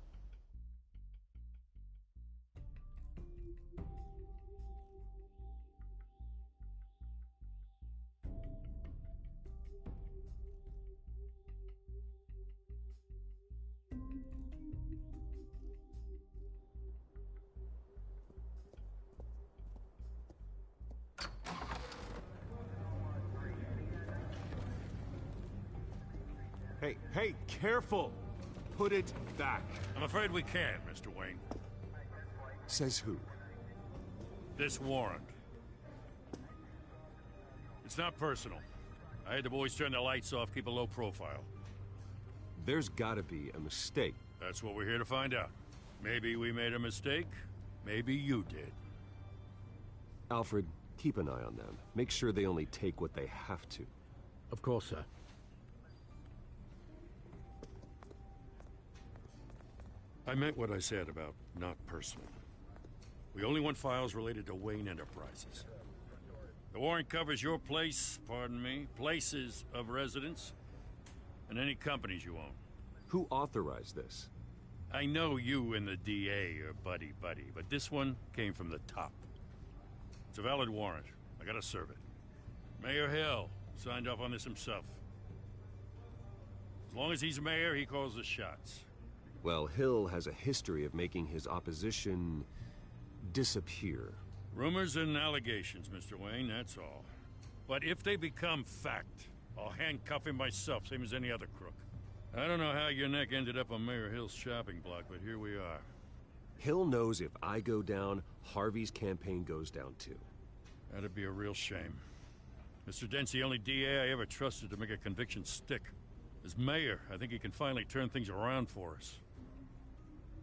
Hey, careful! Put it back. I'm afraid we can't, Mr. Wayne. Says who? This warrant. It's not personal. I had the boys turn the lights off, keep a low profile. There's gotta be a mistake. That's what we're here to find out. Maybe we made a mistake. Maybe you did. Alfred, keep an eye on them. Make sure they only take what they have to. Of course, sir. I meant what I said about not personal. We only want files related to Wayne Enterprises. The warrant covers your place, pardon me, places of residence, and any companies you own. Who authorized this? I know you and the DA are buddy-buddy, but this one came from the top. It's a valid warrant. I gotta serve it. Mayor Hill signed off on this himself. As long as he's mayor, he calls the shots. Well, Hill has a history of making his opposition disappear. Rumors and allegations, Mr. Wayne, that's all. But if they become fact, I'll handcuff him myself, same as any other crook. I don't know how your neck ended up on Mayor Hill's shopping block, but here we are. Hill knows if I go down, Harvey's campaign goes down too. That'd be a real shame. Mr. Dent's the only DA I ever trusted to make a conviction stick. As mayor, I think he can finally turn things around for us.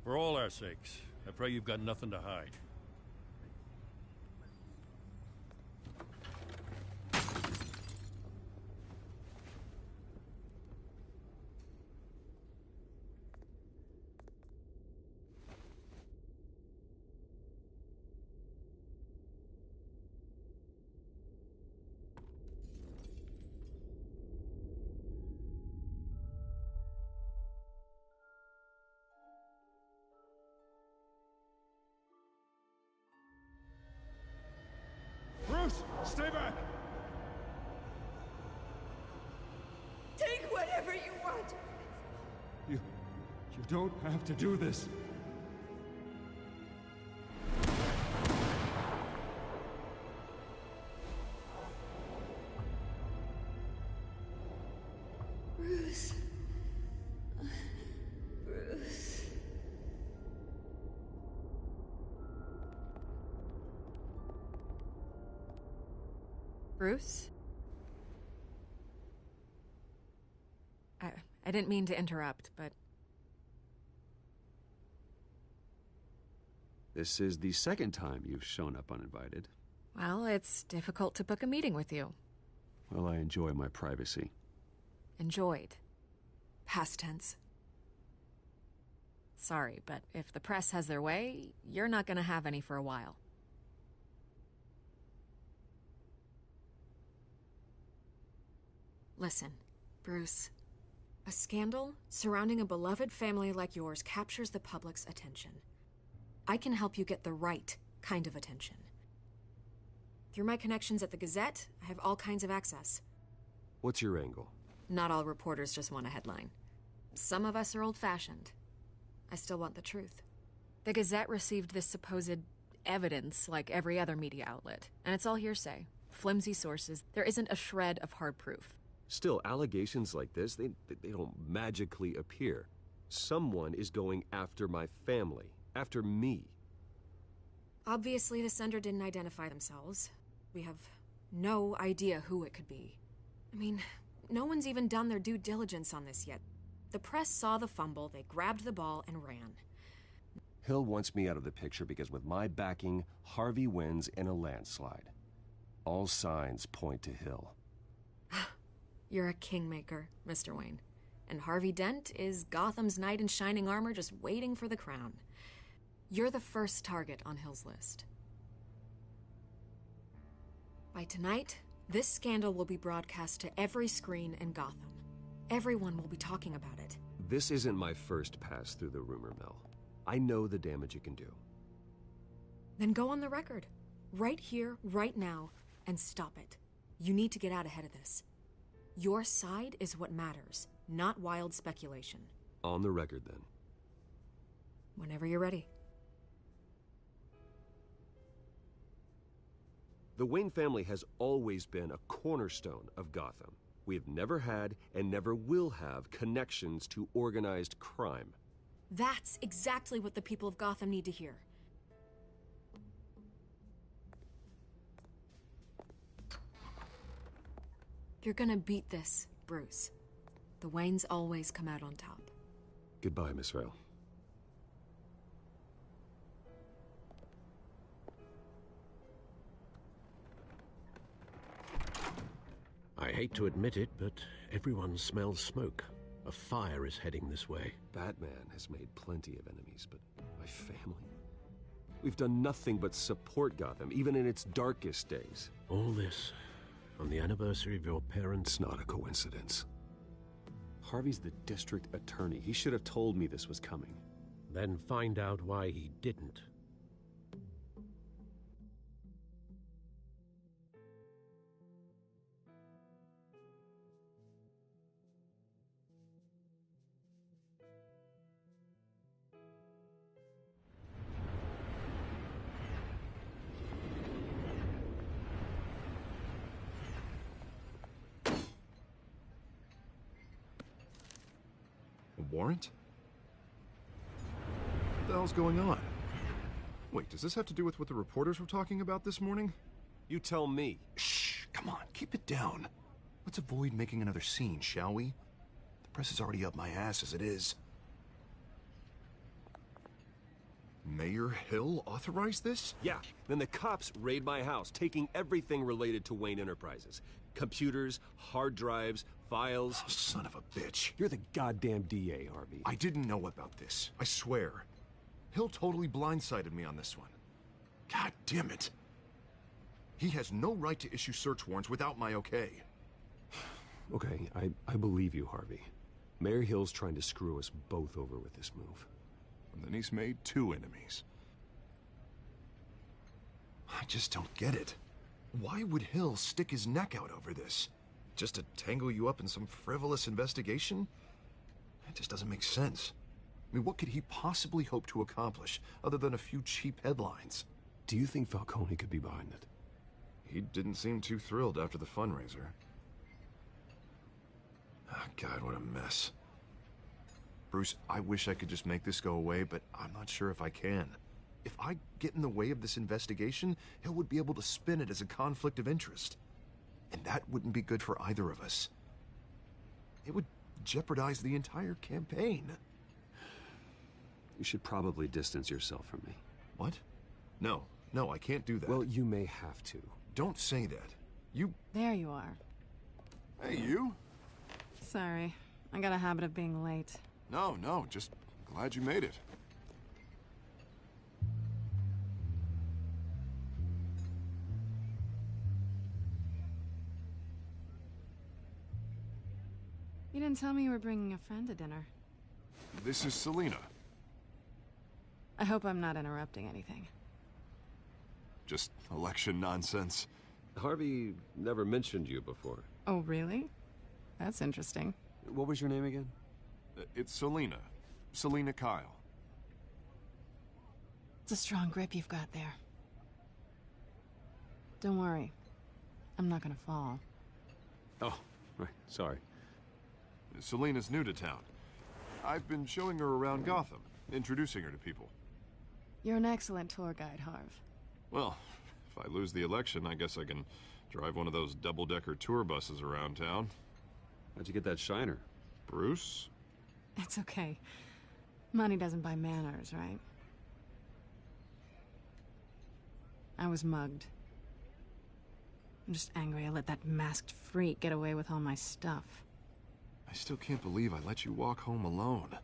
For all our sakes, I pray you've got nothing to hide. Bruce, stay back! Take whatever you want. You don't have to do this. Bruce. Bruce. Bruce? I didn't mean to interrupt, but... This is the second time you've shown up uninvited. Well, it's difficult to book a meeting with you. Well, I enjoy my privacy. Enjoyed. Past tense. Sorry, but if the press has their way, you're not gonna have any for a while. Listen, Bruce. A scandal surrounding a beloved family like yours captures the public's attention. I can help you get the right kind of attention. Through my connections at the Gazette, I have all kinds of access. What's your angle? Not all reporters just want a headline. Some of us are old-fashioned. I still want the truth. The Gazette received this supposed evidence like every other media outlet, and it's all hearsay. Flimsy sources. There isn't a shred of hard proof. Still, allegations like this, they don't magically appear. Someone is going after my family, after me. Obviously, the sender didn't identify themselves. We have no idea who it could be. I mean, no one's even done their due diligence on this yet. The press saw the fumble, they grabbed the ball and ran. Hill wants me out of the picture because with my backing, Harvey wins in a landslide. All signs point to Hill. You're a kingmaker, Mr. Wayne. And Harvey Dent is Gotham's knight in shining armor just waiting for the crown. You're the first target on Hill's list. By tonight, this scandal will be broadcast to every screen in Gotham. Everyone will be talking about it. This isn't my first pass through the rumor mill. I know the damage it can do. Then go on the record. Right here, right now, and stop it. You need to get out ahead of this. Your side is what matters, not wild speculation. On the record, then. Whenever you're ready. The Wayne family has always been a cornerstone of Gotham. We have never had and never will have connections to organized crime. That's exactly what the people of Gotham need to hear. You're gonna beat this, Bruce. The Waynes always come out on top. Goodbye, Miss Vale. I hate to admit it, but everyone smells smoke. A fire is heading this way. Batman has made plenty of enemies, but my family? We've done nothing but support Gotham, even in its darkest days. All this on the anniversary of your parents'... It's not a coincidence. Harvey's the district attorney. He should have told me this was coming. Then find out why he didn't. Warrant? What the hell's going on? Wait, does this have to do with what the reporters were talking about this morning? You tell me. Shh, come on, keep it down. Let's avoid making another scene, shall we? The press is already up my ass as it is. Mayor Hill authorized this? Yeah, then the cops raid my house, taking everything related to Wayne Enterprises. Computers, hard drives, files. Oh, son of a bitch. You're the goddamn DA, Harvey. I didn't know about this. I swear. Hill totally blindsided me on this one. God damn it. He has no right to issue search warrants without my okay. Okay, I believe you, Harvey. Mayor Hill's trying to screw us both over with this move. And then he's made 2 enemies. I just don't get it. Why would Hill stick his neck out over this? Just to tangle you up in some frivolous investigation? It just doesn't make sense. I mean, what could he possibly hope to accomplish other than a few cheap headlines? Do you think Falcone could be behind it? He didn't seem too thrilled after the fundraiser. Oh, God, what a mess. Bruce, I wish I could just make this go away, but I'm not sure if I can. If I get in the way of this investigation, Hill would be able to spin it as a conflict of interest. And that wouldn't be good for either of us. It would jeopardize the entire campaign. You should probably distance yourself from me. What? No, I can't do that. Well, you may have to. Don't say that. You... There you are. Hey, you? Sorry. I got a habit of being late. No, just glad you made it. You didn't tell me you were bringing a friend to dinner. This is Selina. I hope I'm not interrupting anything. Just election nonsense. Harvey never mentioned you before. Oh, really? That's interesting. What was your name again? It's Selina. Selina Kyle. It's a strong grip you've got there. Don't worry. I'm not gonna fall. Oh, right. Sorry. Selina's new to town. I've been showing her around Gotham, introducing her to people. You're an excellent tour guide, Harv. Well, if I lose the election, I guess I can drive one of those double-decker tour buses around town. How'd you get that shiner? Bruce? It's okay. Money doesn't buy manners, right? I was mugged. I'm just angry I let that masked freak get away with all my stuff. I still can't believe I let you walk home alone.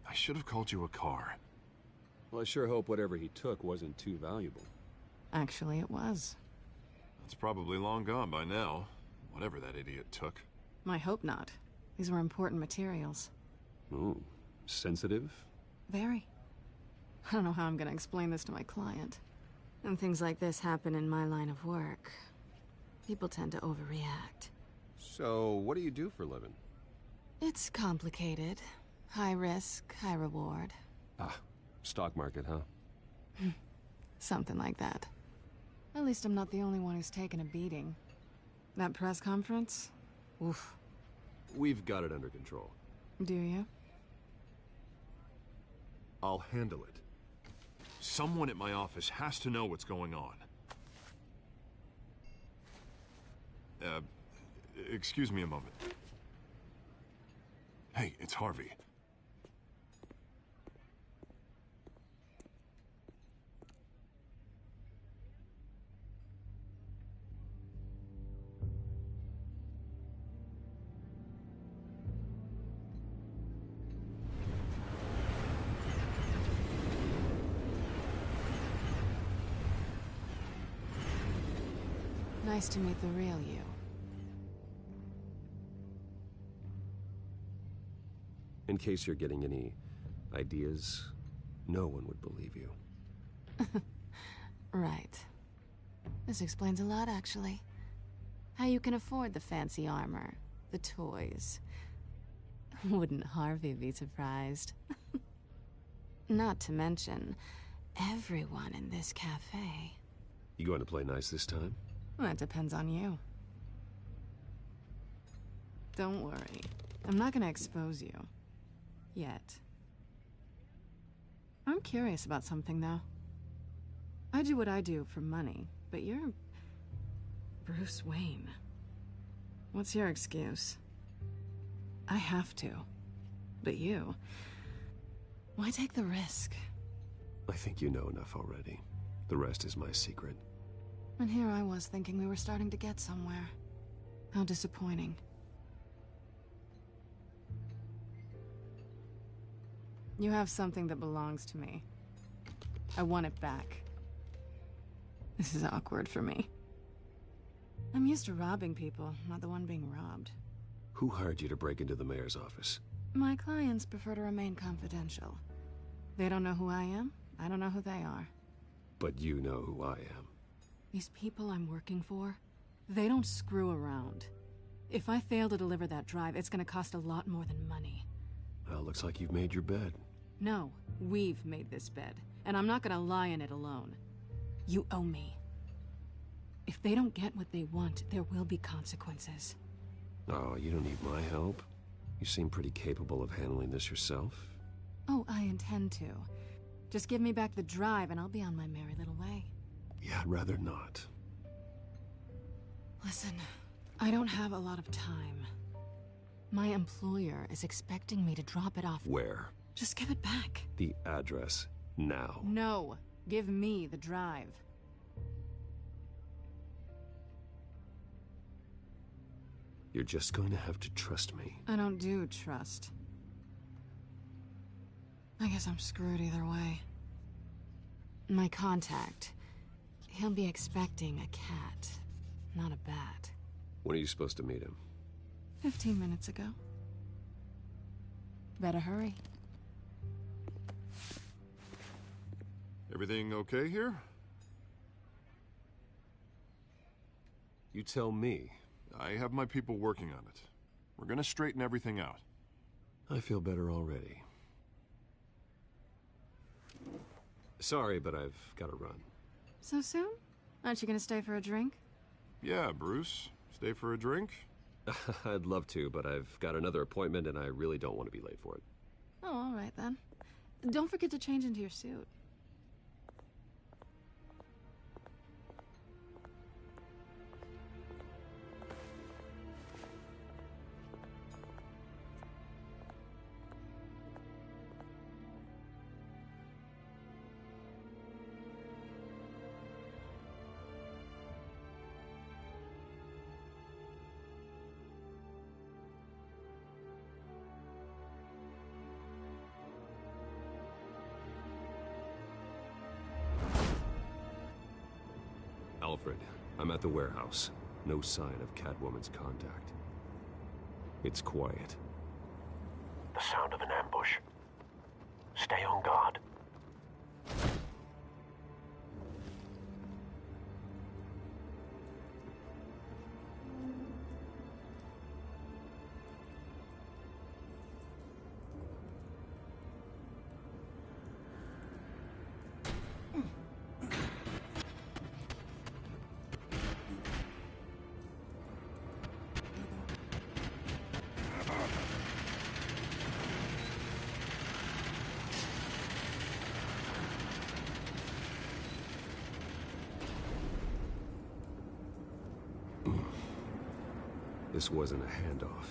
I should have called you a car. Well, I sure hope whatever he took wasn't too valuable. Actually, it was. It's probably long gone by now, whatever that idiot took. I hope not. These were important materials. Oh, sensitive? Very. I don't know how I'm gonna explain this to my client. And things like this happen in my line of work. People tend to overreact. So, what do you do for a living? It's complicated. High risk, high reward. Ah, stock market, huh? Something like that. At least I'm not the only one who's taken a beating. That press conference? Oof. We've got it under control. Do you? I'll handle it. Someone at my office has to know what's going on. Excuse me a moment. Hey, it's Harvey. Nice to meet the real you. In case you're getting any ideas, no one would believe you. Right. This explains a lot, actually. How you can afford the fancy armor, the toys. Wouldn't Harvey be surprised? Not to mention, everyone in this cafe. You going to play nice this time? Well, that depends on you. Don't worry. I'm not gonna expose you. Yet. I'm curious about something, though. I do what I do for money, but you're... Bruce Wayne. What's your excuse? I have to. But you... Why take the risk? I think you know enough already. The rest is my secret. And here I was thinking we were starting to get somewhere. How disappointing. You have something that belongs to me. I want it back. This is awkward for me. I'm used to robbing people, not the one being robbed. Who hired you to break into the mayor's office? My clients prefer to remain confidential. They don't know who I am, I don't know who they are. But you know who I am. These people I'm working for, they don't screw around. If I fail to deliver that drive, it's gonna cost a lot more than money. Well, looks like you've made your bed. No, we've made this bed, and I'm not gonna lie in it alone. You owe me. If they don't get what they want, there will be consequences. Oh, you don't need my help. You seem pretty capable of handling this yourself. Oh, I intend to. Just give me back the drive and I'll be on my merry little way. Yeah, I'd rather not. Listen, I don't have a lot of time. My employer is expecting me to drop it off. Where? Just give it back. The address, now. No, give me the drive. You're just going to have to trust me. I don't do trust. I guess I'm screwed either way. My contact, he'll be expecting a cat, not a bat. When are you supposed to meet him? 15 minutes ago. Better hurry. Everything okay here? You tell me. I have my people working on it. We're gonna straighten everything out. I feel better already. Sorry, but I've got to run. So soon? Aren't you gonna stay for a drink? Yeah, Bruce. Stay for a drink? I'd love to, but I've got another appointment and I really don't want to be late for it. Oh, all right then. Don't forget to change into your suit. Alfred, I'm at the warehouse. No sign of Catwoman's contact. It's quiet. The sound of an ambush. Stay on guard. This wasn't a handoff.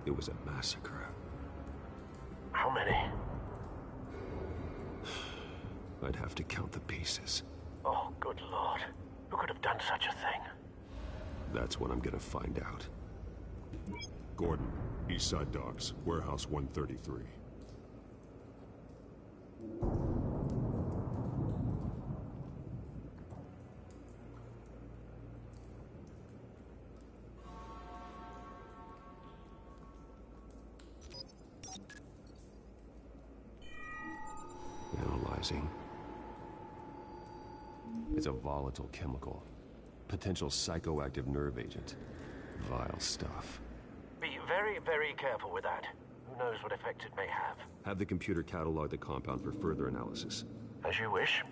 It was a massacre. How many? I'd have to count the pieces. Oh, good lord. Who could have done such a thing? That's what I'm gonna find out. Gordon, East Side Docks, Warehouse 133. Analyzing. It's a volatile chemical. Potential psychoactive nerve agent. Vile stuff. Be very, very careful with that. Who knows what effect it may have. Have the computer catalog the compound for further analysis. As you wish.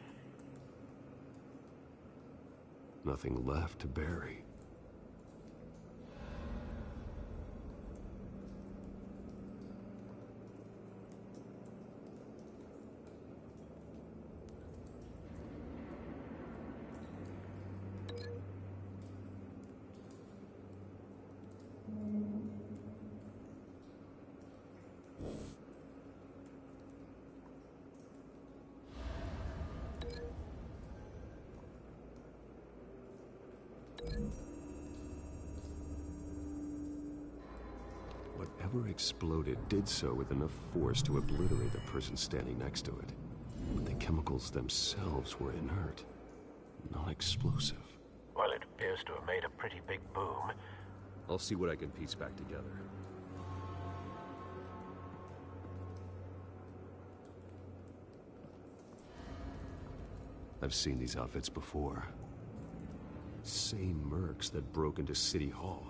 Nothing left to bury. Whatever exploded did so with enough force to obliterate the person standing next to it. But the chemicals themselves were inert, non-explosive. Well, it appears to have made a pretty big boom. I'll see what I can piece back together. I've seen these outfits before. Same mercs that broke into City Hall.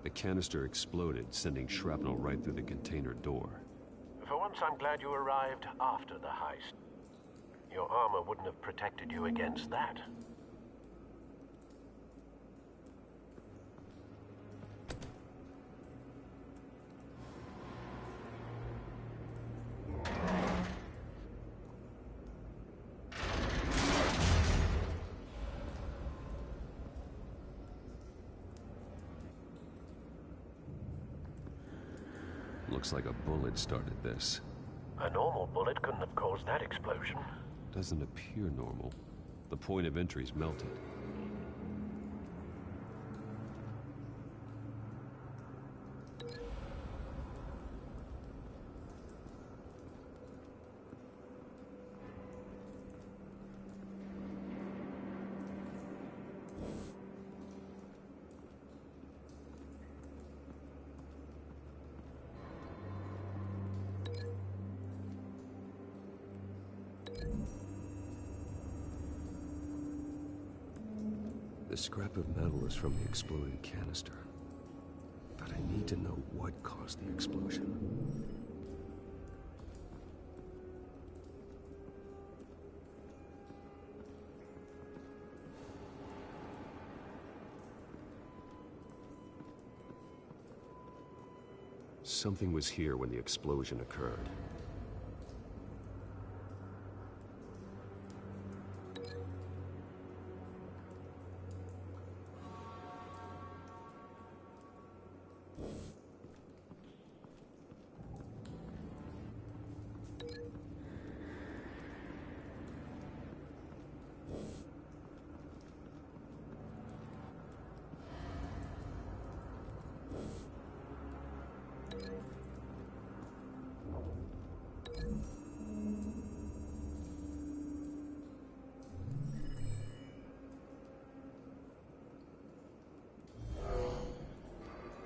The canister exploded, sending shrapnel right through the container door. For once, I'm glad you arrived after the heist. Your armor wouldn't have protected you against that. Looks like a bullet started this. A normal bullet couldn't have caused that explosion. Doesn't appear normal. The point of entry's melted. The scrap of metal is from the exploded canister. But I need to know what caused the explosion. Something was here when the explosion occurred.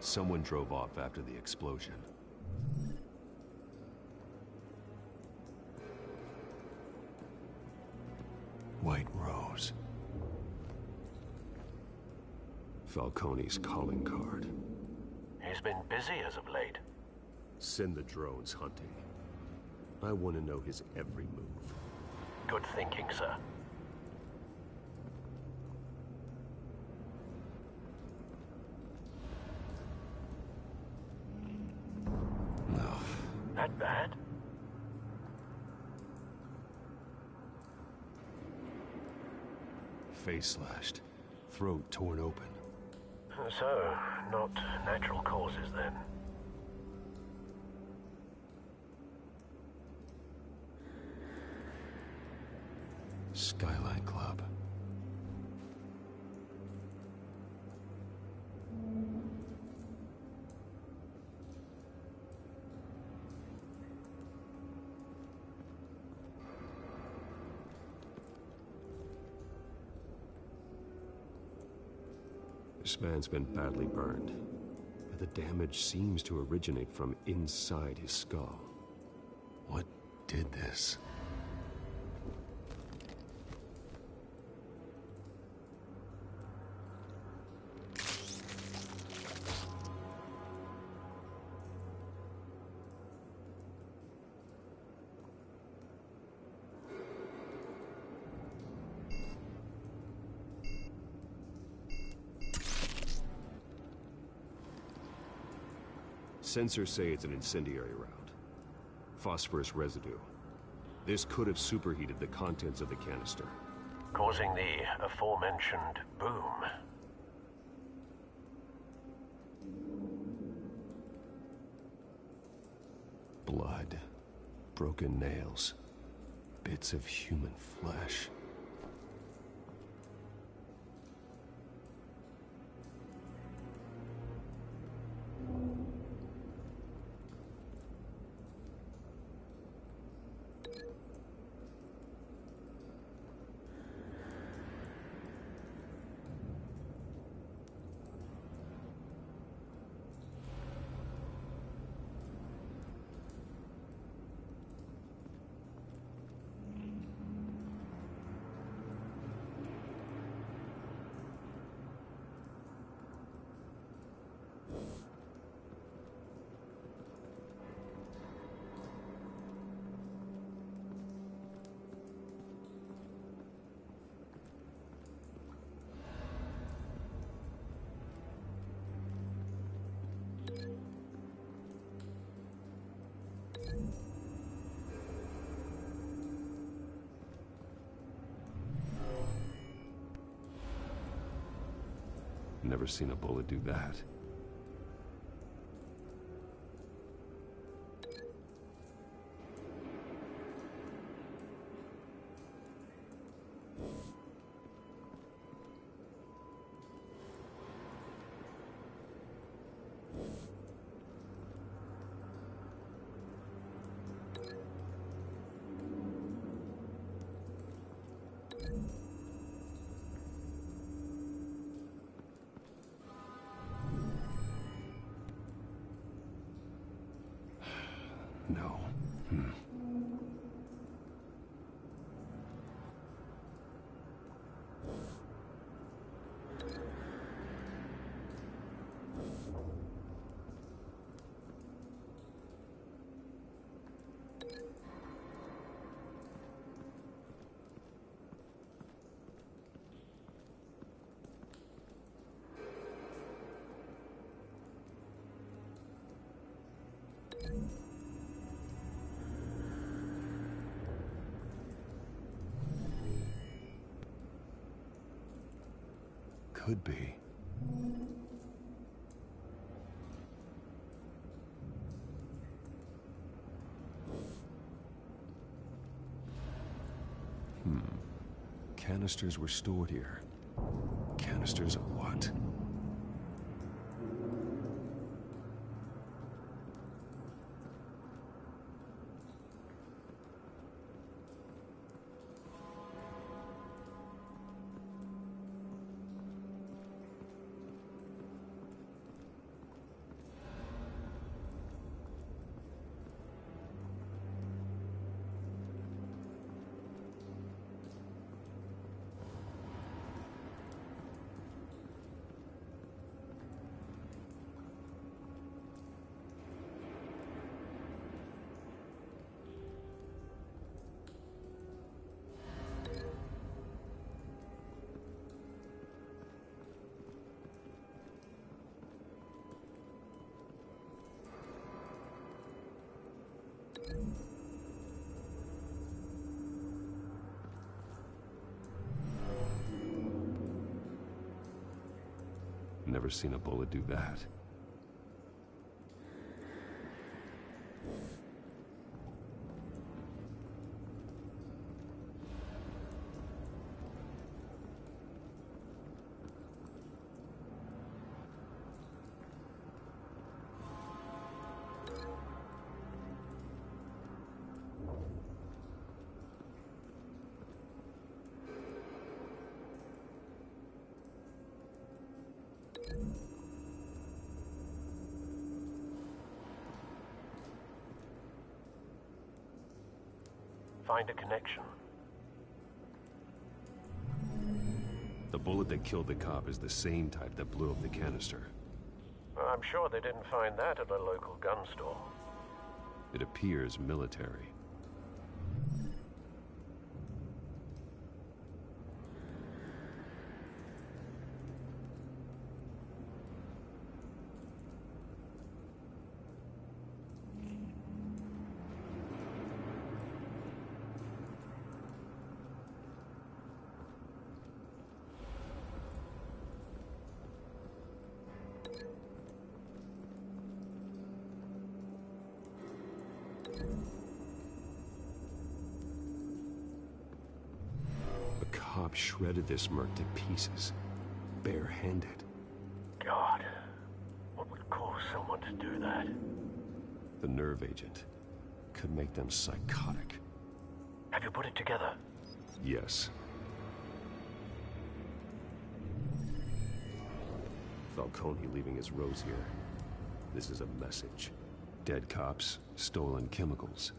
Someone drove off after the explosion. White Rose. Falcone's calling card. He's been busy as of late. Send the drones hunting. I want to know his every move. Good thinking, sir. No. That bad? face slashed, throat torn open. So, not natural causes then? Skyline Club. This man's been badly burned, but the damage seems to originate from inside his skull. What did this? Sensors say it's an incendiary round. Phosphorus residue. This could have superheated the contents of the canister, causing the aforementioned boom. Blood, broken nails, bits of human flesh. Never seen a bullet do that. No. Could be. Canisters were stored here. Canisters of what? never seen a bullet do that. Find a connection. The bullet that killed the cop is the same type that blew up the canister. I'm sure they didn't find that at a local gun store. It appears military. Shredded this merc to pieces, barehanded. God, what would cause someone to do that? The nerve agent could make them psychotic. Have you put it together? Yes. Falcone leaving his rose here. This is a message. Dead cops, stolen chemicals.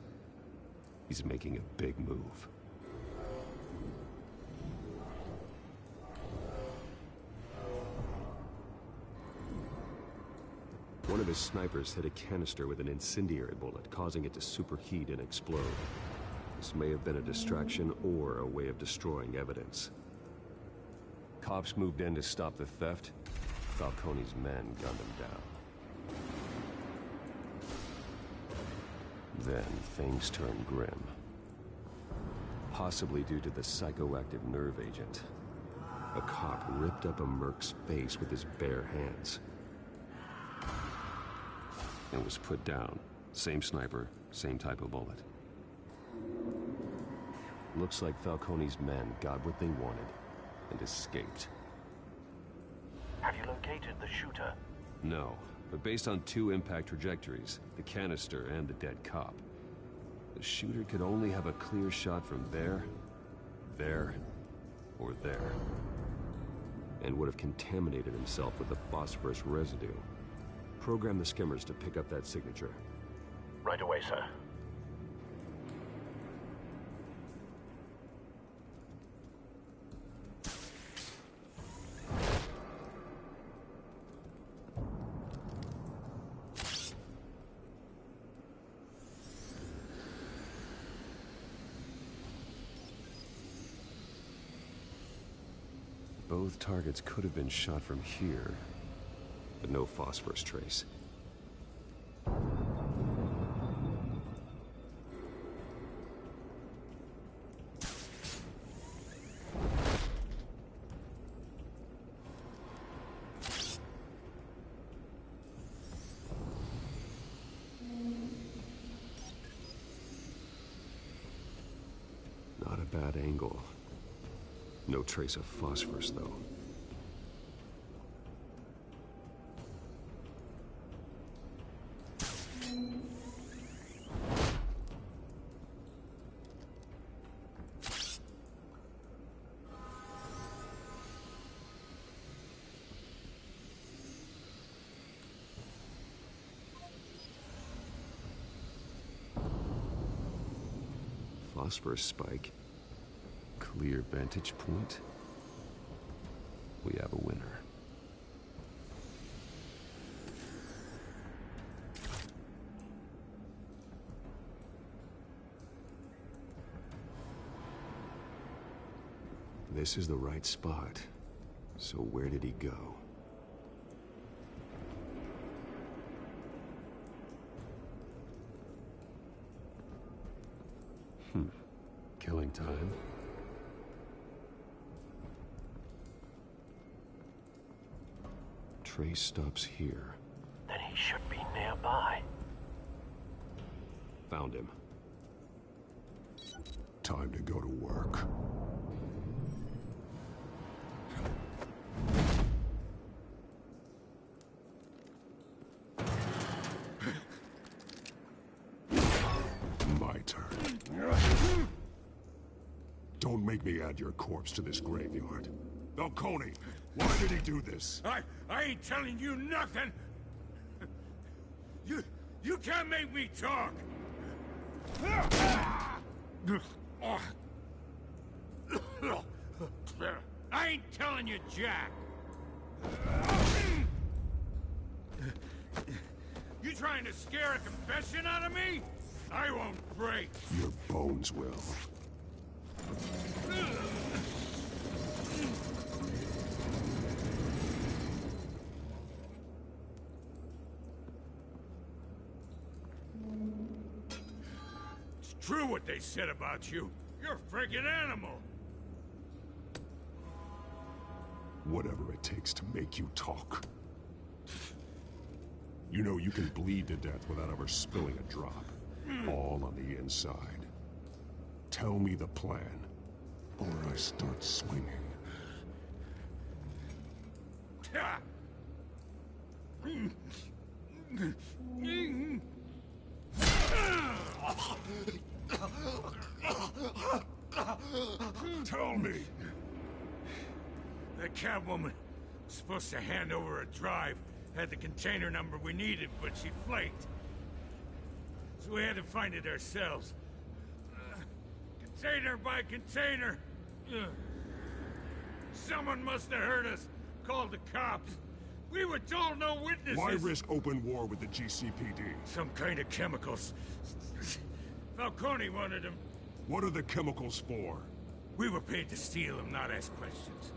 He's making a big move. One of his snipers hit a canister with an incendiary bullet, causing it to superheat and explode. This may have been a distraction or a way of destroying evidence. Cops moved in to stop the theft. Falcone's men gunned him down. Then things turned grim. Possibly due to the psychoactive nerve agent. A cop ripped up a merc's face with his bare hands. And was put down. Same sniper, same type of bullet. Looks like Falcone's men got what they wanted and escaped. Have you located the shooter? No, but based on 2 impact trajectories, the canister and the dead cop, the shooter could only have a clear shot from there, or there, and would have contaminated himself with the phosphorus residue. Program the skimmers to pick up that signature. Right away, sir. Both targets could have been shot from here, but no phosphorus trace. Not a bad angle. No trace of phosphorus, though. Phosphorus spike. Clear vantage point. We have a winner. This is the right spot. So where did he go? Killing time. trace stops here. Then he should be nearby. Found him. Time to go to work. My turn. Don't make me add your corpse to this graveyard. Falcone, why did he do this? I ain't telling you nothing! You can't make me talk! I ain't telling you, Jack! You trying to scare a confession out of me? I won't break! Your bones will. It's true what they said about you. You're a friggin' animal! Whatever it takes to make you talk. You know you can bleed to death without ever spilling a drop. All on the inside. Tell me the plan, or I start swinging. Tell me. That Catwoman was supposed to hand over a drive. Had the container number we needed, but she flaked. So we had to find it ourselves. Container by container. Someone must have heard us. Called the cops. We were told no witnesses. Why risk open war with the GCPD? Some kind of chemicals. Falcone wanted them. What are the chemicals for? We were paid to steal them, not ask questions.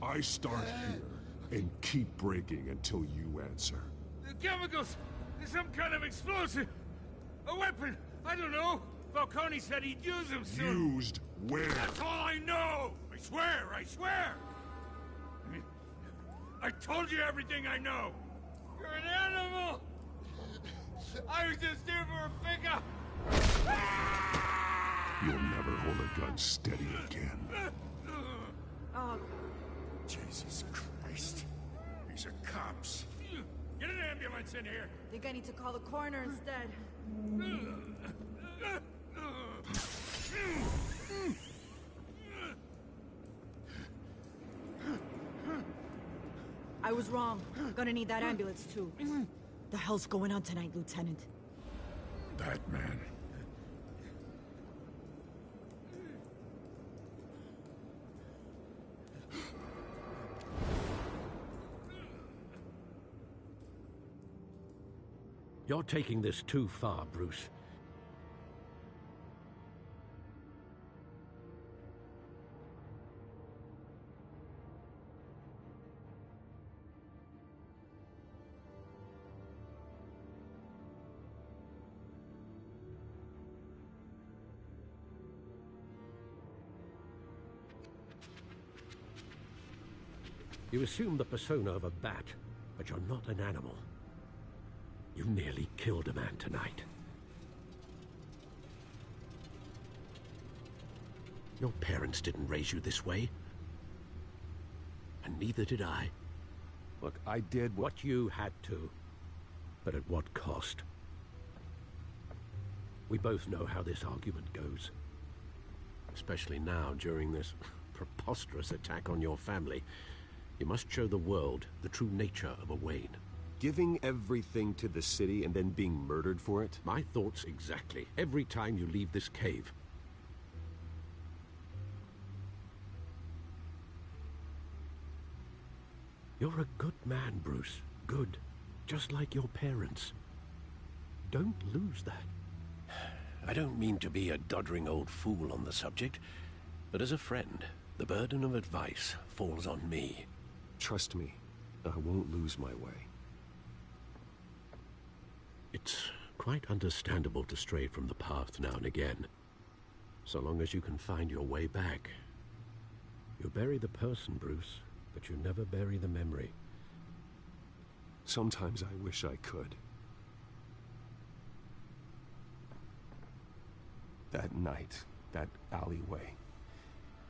I start here and keep breaking until you answer. The chemicals! There's some kind of explosive! A weapon! I don't know! Falcone said he'd use them soon! Used where? That's all I know! I swear! I swear! I told you everything I know! You're an animal! I was just here for a pickup! You'll never hold a gun steady again. Oh. Jesus Christ. These are cops. Get an ambulance in here! Think I need to call the coroner instead. I was wrong. Gonna need that ambulance too. The hell's going on tonight, Lieutenant? Batman. You're taking this too far, Bruce. You assume the persona of a bat, but you're not an animal. You nearly killed a man tonight. Your parents didn't raise you this way. And neither did I. Look, I did what you had to. But at what cost? We both know how this argument goes. Especially now, during this preposterous attack on your family. You must show the world the true nature of a Wayne. Giving everything to the city and then being murdered for it? My thoughts exactly. Every time you leave this cave. You're a good man, Bruce. Good. Just like your parents. Don't lose that. I don't mean to be a doddering old fool on the subject, but as a friend, the burden of advice falls on me. Trust me, I won't lose my way. It's Quite understandable to stray from the path now and again. So long as you can find your way back. You bury the person, Bruce, but you never bury the memory. Sometimes I wish I could. That night, that alleyway,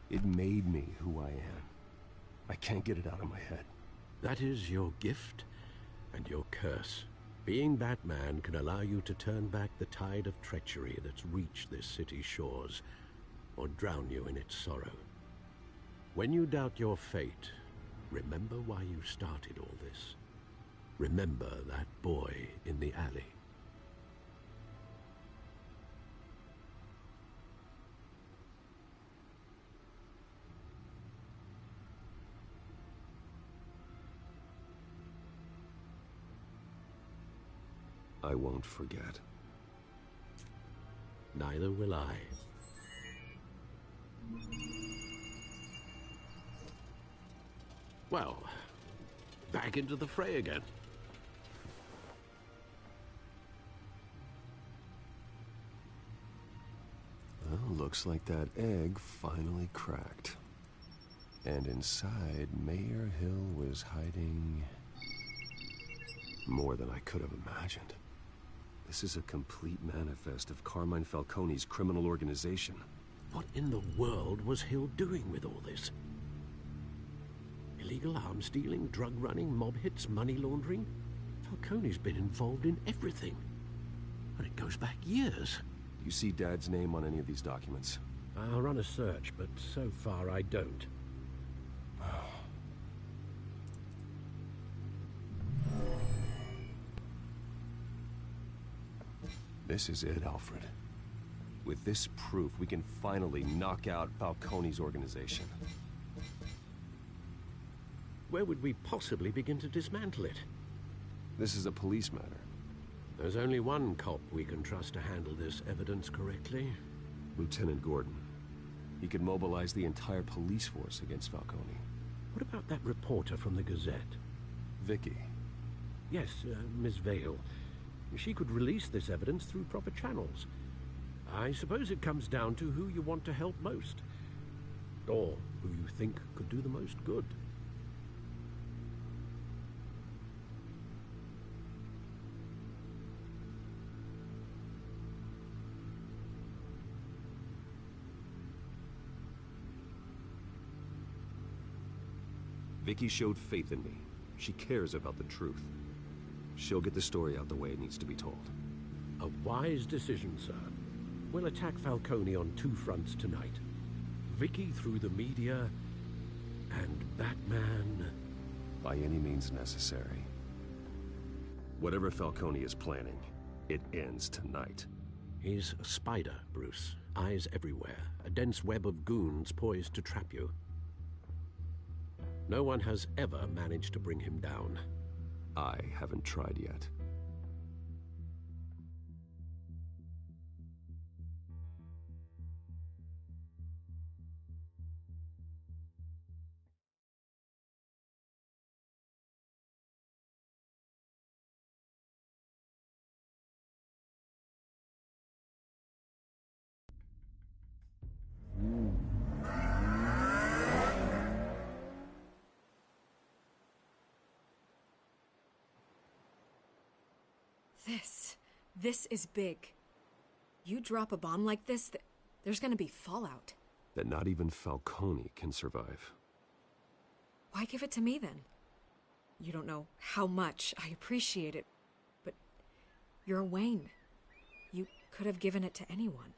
it made me who I am. I can't get it out of my head. That is your gift and your curse. Being Batman can allow you to turn back the tide of treachery that's reached this city's shores, or drown you in its sorrow. When you doubt your fate, remember why you started all this. Remember that boy in the alley. I won't forget. Neither will I. Well, back into the fray again. Well, looks like that egg finally cracked. And inside, Mayor Hill was hiding more than I could have imagined. This is a complete manifest of Carmine Falcone's criminal organization. What in the world was Hill doing with all this? Illegal arms dealing, drug running, mob hits, money laundering? Falcone's been involved in everything. And it goes back years. You see Dad's name on any of these documents? I'll run a search, but so far I don't. This is it, Alfred. With this proof, we can finally knock out Falcone's organization. Where would we possibly begin to dismantle it? This is a police matter. There's only one cop we can trust to handle this evidence correctly. Lieutenant Gordon. He could mobilize the entire police force against Falcone. What about that reporter from the Gazette? Vicky. Yes, Miss Vale. She could release this evidence through proper channels. I suppose it comes down to who you want to help most. Or who you think could do the most good. Vicky showed faith in me. She cares about the truth. She'll get the story out the way it needs to be told. A wise decision, sir. We'll attack Falcone on two fronts tonight. Vicky through the media, and Batman... by any means necessary. Whatever Falcone is planning, it ends tonight. He's a spider, Bruce. Eyes everywhere. A dense web of goons poised to trap you. No one has ever managed to bring him down. I haven't tried yet. This is big. You drop a bomb like this, there's gonna be fallout. That not even Falcone can survive. Why give it to me then? You don't know how much I appreciate it, but you're Wayne. You could have given it to anyone.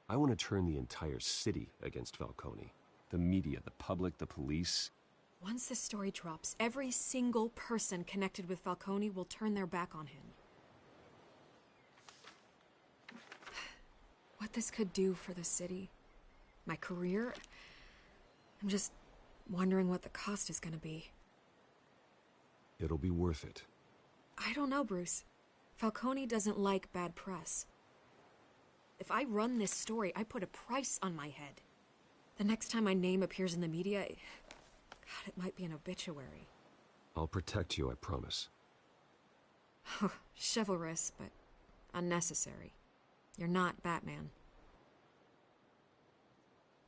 I want to turn the entire city against Falcone. The media, the public, the police. Once this story drops, every single person connected with Falcone will turn their back on him. What this could do for the city, my career, I'm just wondering what the cost is gonna be. It'll be worth it. I don't know, Bruce. Falcone doesn't like bad press. If I run this story, I put a price on my head. The next time my name appears in the media, God, it might be an obituary. I'll protect you, I promise. Chivalrous, but Unnecessary. You're not Batman.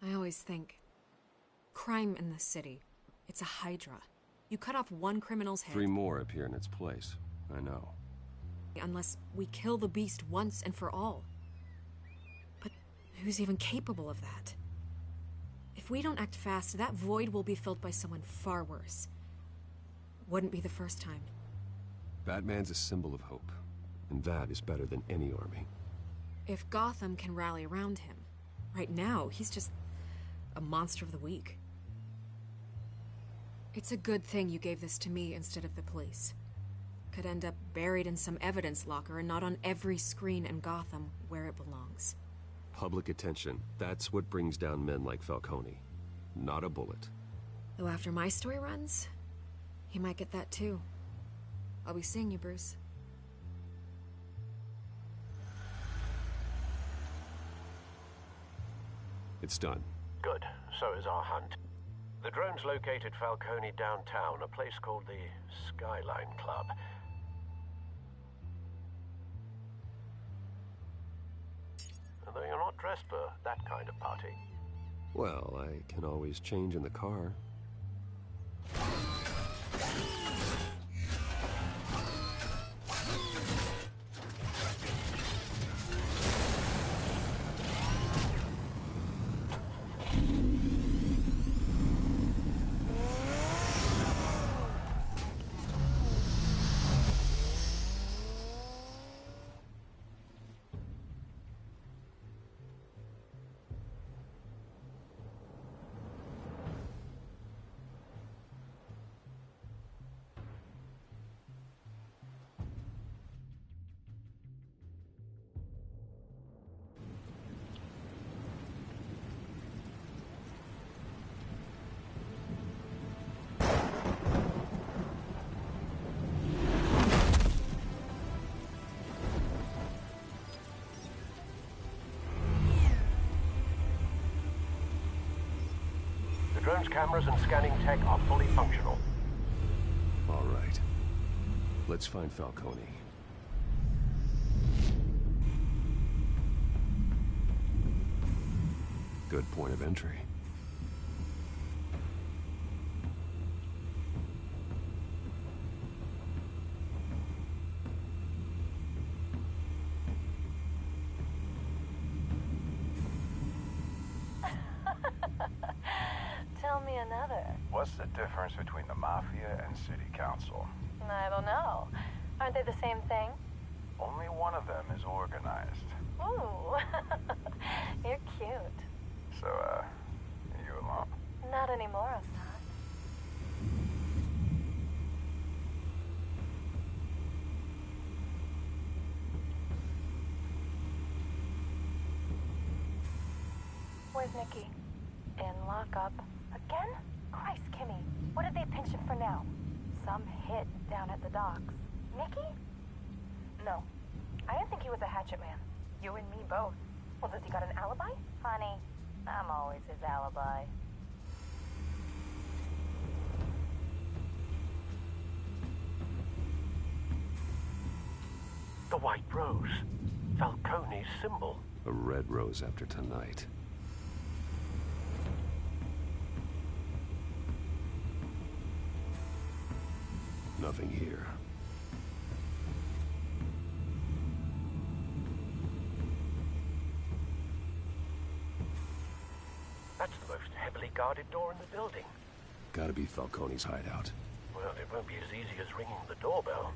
I always think, crime in the city, it's a hydra. You cut off one criminal's head... 3 more appear in its place. I know. Unless we kill the beast once and for all. But who's even capable of that? If we don't act fast, that void will be filled by someone far worse. Wouldn't be the first time. Batman's a symbol of hope, and that is better than any army. If Gotham can rally around him, right now, he's just a monster of the week. It's a good thing you gave this to me instead of the police. Could end up buried in some evidence locker and not on every screen in Gotham where it belongs. Public attention, that's what brings down men like Falcone. Not a bullet. Though after my story runs, he might get that too. I'll be seeing you, Bruce. It's done. Good. So is our hunt. The drone's located Falcone downtown, a place called the Skyline Club. Although you're not dressed for that kind of party. Well, I can always change in the car. The drone's cameras and scanning tech are fully functional. All right. Let's find Falcone. Good point of entry. Tell me another. What's the difference between the Mafia and City Council? I don't know. Aren't they the same thing? Only one of them is organized. Ooh. You're cute. So, you alone? Not anymore, Assad. Where's Nikki? In lockup. Again? Christ, Kimmy. What did they pinch him for now? Some hit down at the docks. Nikki? No. I didn't think he was a hatchet man. You and me both. Well, does he got an alibi? Honey, I'm always his alibi. The White Rose. Falcone's symbol. A red rose after tonight. Nothing here. That's the most heavily guarded door in the building. Gotta be Falcone's hideout. Well, it won't be as easy as ringing the doorbell.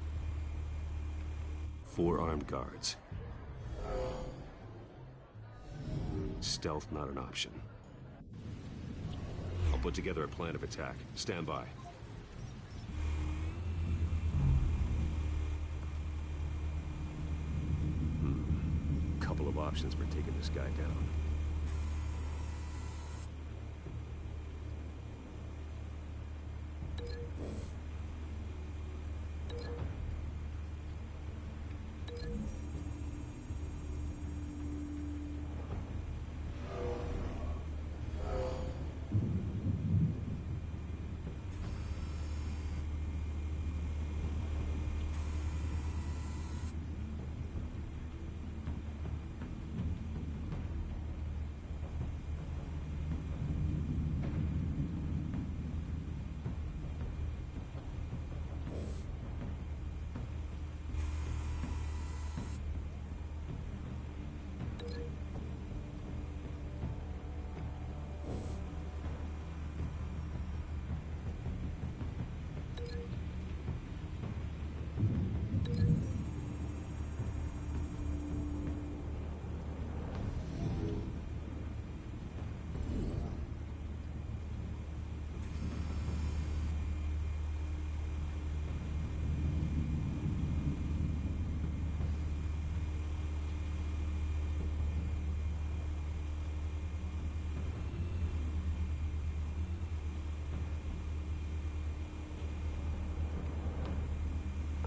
4 armed guards. Stealth not an option. I'll put together a plan of attack. Stand by. Couple of options for taking this guy down.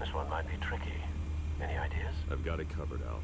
This one might be tricky. Any ideas? I've got it covered, Al.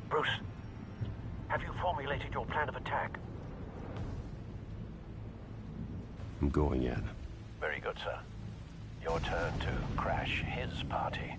Bruce, have you formulated your plan of attack? I'm going in. Very good, sir. Your turn to crash his party.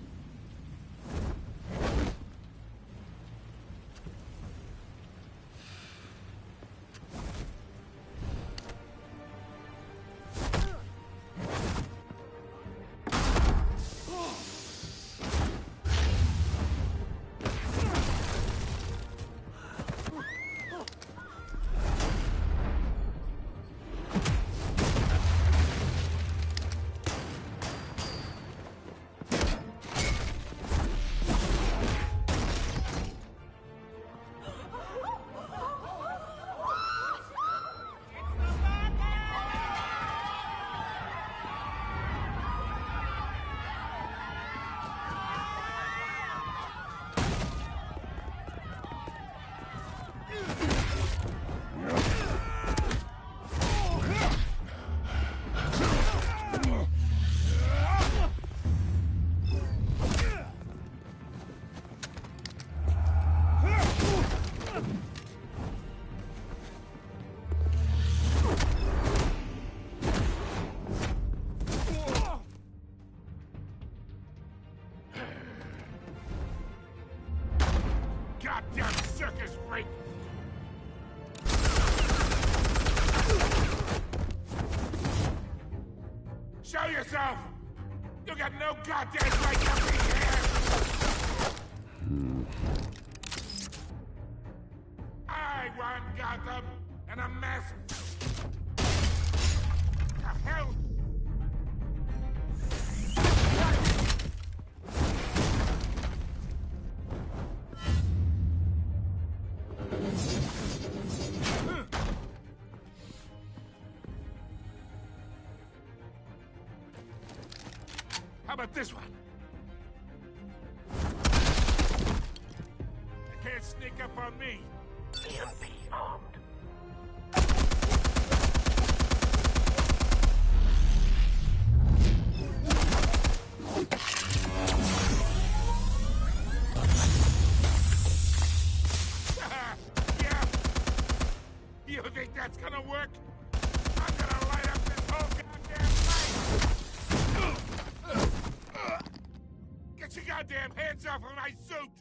Goddamn circus freak! Show yourself! You got no goddamn right to be here! I run Gotham, and a mess. The hell? How about this one? You can't sneak up on me. EMP armed. Yeah. You think that's gonna work? I'm gonna light up this whole goddamn place! Get your goddamn hands off of my suit!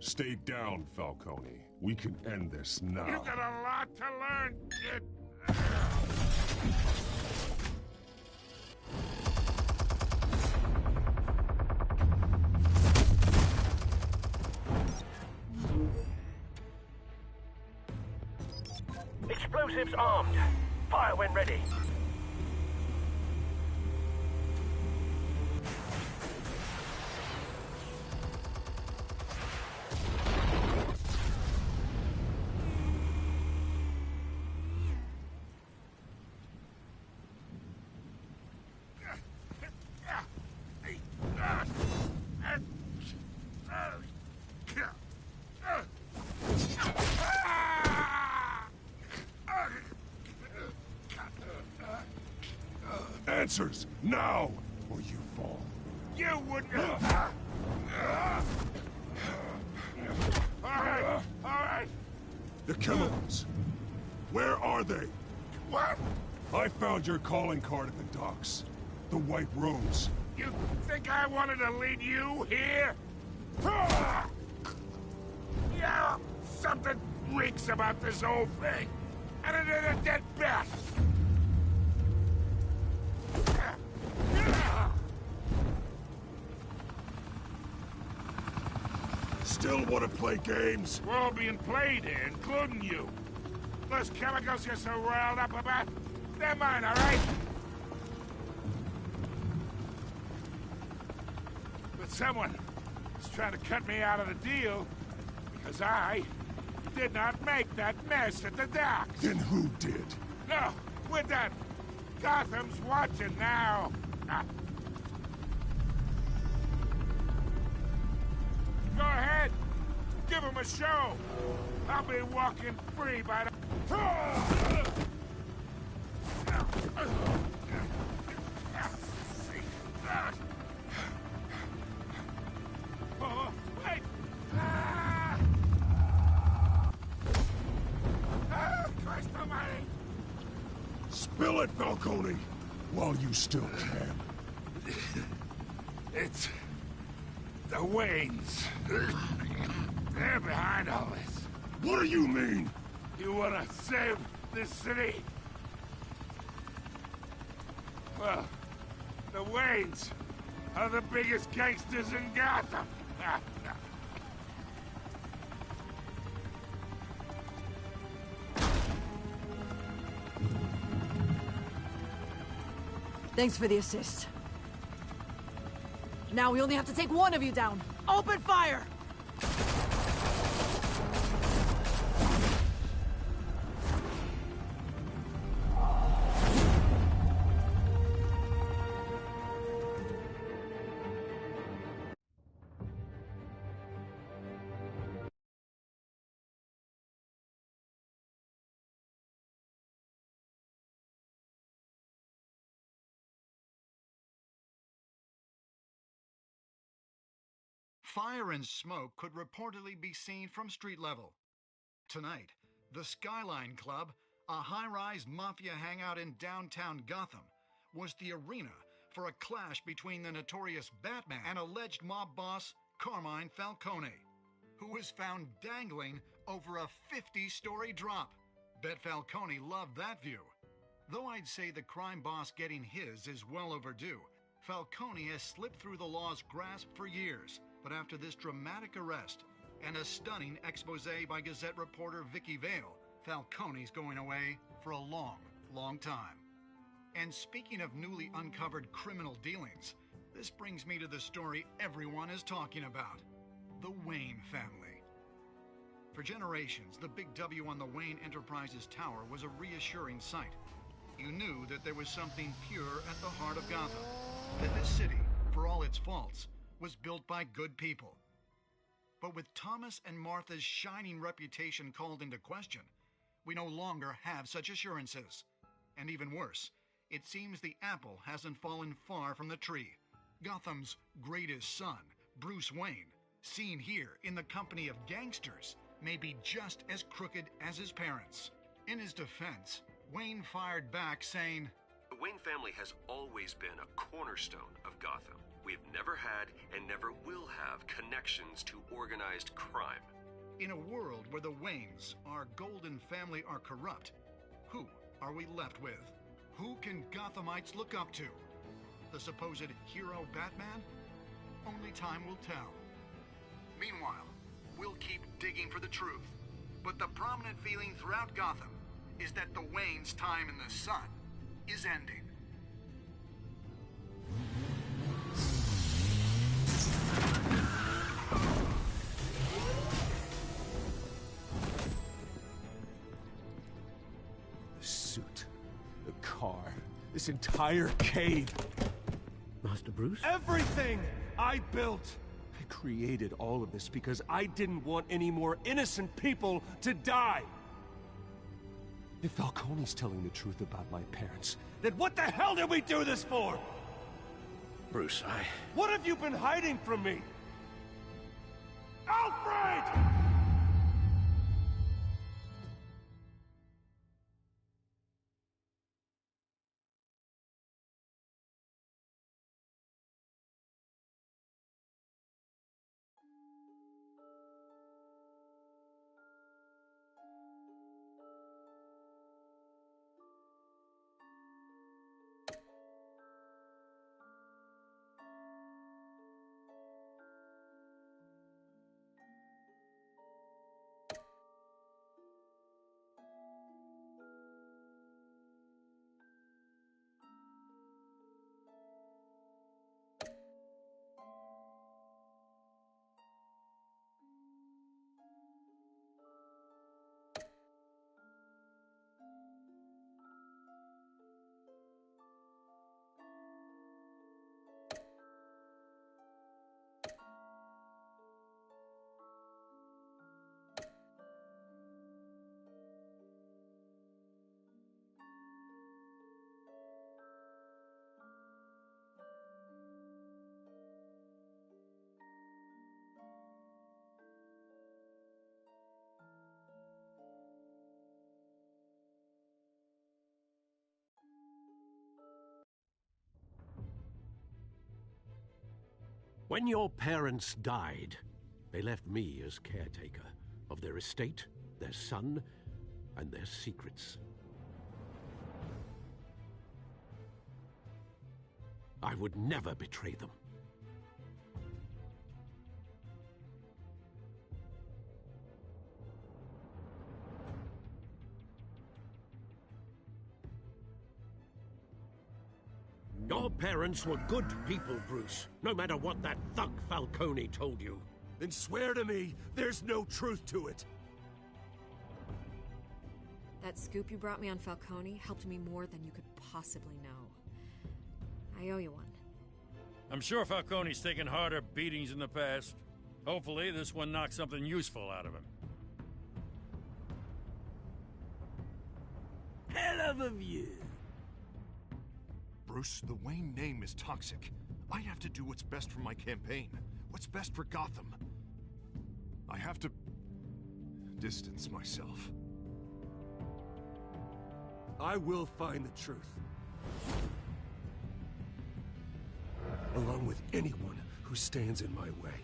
Stay down, Falcone. We can end this now. You got a lot to learn, kid. Explosives armed. Fire when ready. Answers, now, or you fall. You wouldn't... All right. The chemicals. Where are they? What? I found your calling card at the docks. The White Rose. You think I wanted to lead you here? Yeah, something reeks about this whole thing. And it is a dead bat. Still want to play games? We're all being played here, including you. Those chemicals you're so riled up about, they're mine, all right? But someone is trying to cut me out of the deal because I did not make that mess at the docks. Then who did? No, we're done. Gotham's watching now. Go ahead. Give him a show. I'll be walking free by the... Oh, wait! Christ almighty! Spill it, Falcone, while you still can. It's... the Waynes. They're behind all this. What do you mean? You wanna save this city? Well, the Waynes are the biggest gangsters in Gotham. Thanks for the assist. Now we only have to take one of you down. Open fire! Fire and smoke could reportedly be seen from street level. Tonight, the Skyline Club, a high-rise mafia hangout in downtown Gotham, was the arena for a clash between the notorious Batman and alleged mob boss Carmine Falcone, who was found dangling over a 50-story drop. Bet Falcone loved that view. Though I'd say the crime boss getting his is well overdue, Falcone has slipped through the law's grasp for years. But after this dramatic arrest and a stunning expose by Gazette reporter Vicky Vale, Falcone's going away for a long, long time. And speaking of newly uncovered criminal dealings, this brings me to the story everyone is talking about: the Wayne family. For generations, the big W on the Wayne Enterprises Tower was a reassuring sight. You knew that there was something pure at the heart of Gotham, that this city, for all its faults, was built by good people. But with Thomas and Martha's shining reputation called into question, we no longer have such assurances. And even worse, it seems the apple hasn't fallen far from the tree. Gotham's greatest son, Bruce Wayne, seen here in the company of gangsters, may be just as crooked as his parents. In his defense, Wayne fired back saying, "The Wayne family has always been a cornerstone of Gotham. We've never had and never will have connections to organized crime." In a world where the Waynes, our golden family, are corrupt, who are we left with? Who can Gothamites look up to? The supposed hero Batman? Only time will tell. Meanwhile, we'll keep digging for the truth. But the prominent feeling throughout Gotham is that the Wayne's time in the sun is ending. The suit, the car, this entire cave. Master Bruce? Everything I built! I created all of this because I didn't want any more innocent people to die! If Falcone's telling the truth about my parents, then what the hell did we do this for? Bruce, What have you been hiding from me? Alfred! When your parents died, they left me as caretaker of their estate, their son, and their secrets. I would never betray them. Your parents were good people, Bruce, no matter what that thug Falcone told you. Then swear to me there's no truth to it. That scoop you brought me on Falcone helped me more than you could possibly know. I owe you one. I'm sure Falcone's taken harder beatings in the past. Hopefully, this one knocks something useful out of him. Hell of a view. Bruce, the Wayne name is toxic. I have to do what's best for my campaign. What's best for Gotham. I have to distance myself. I will find the truth. Along with anyone who stands in my way.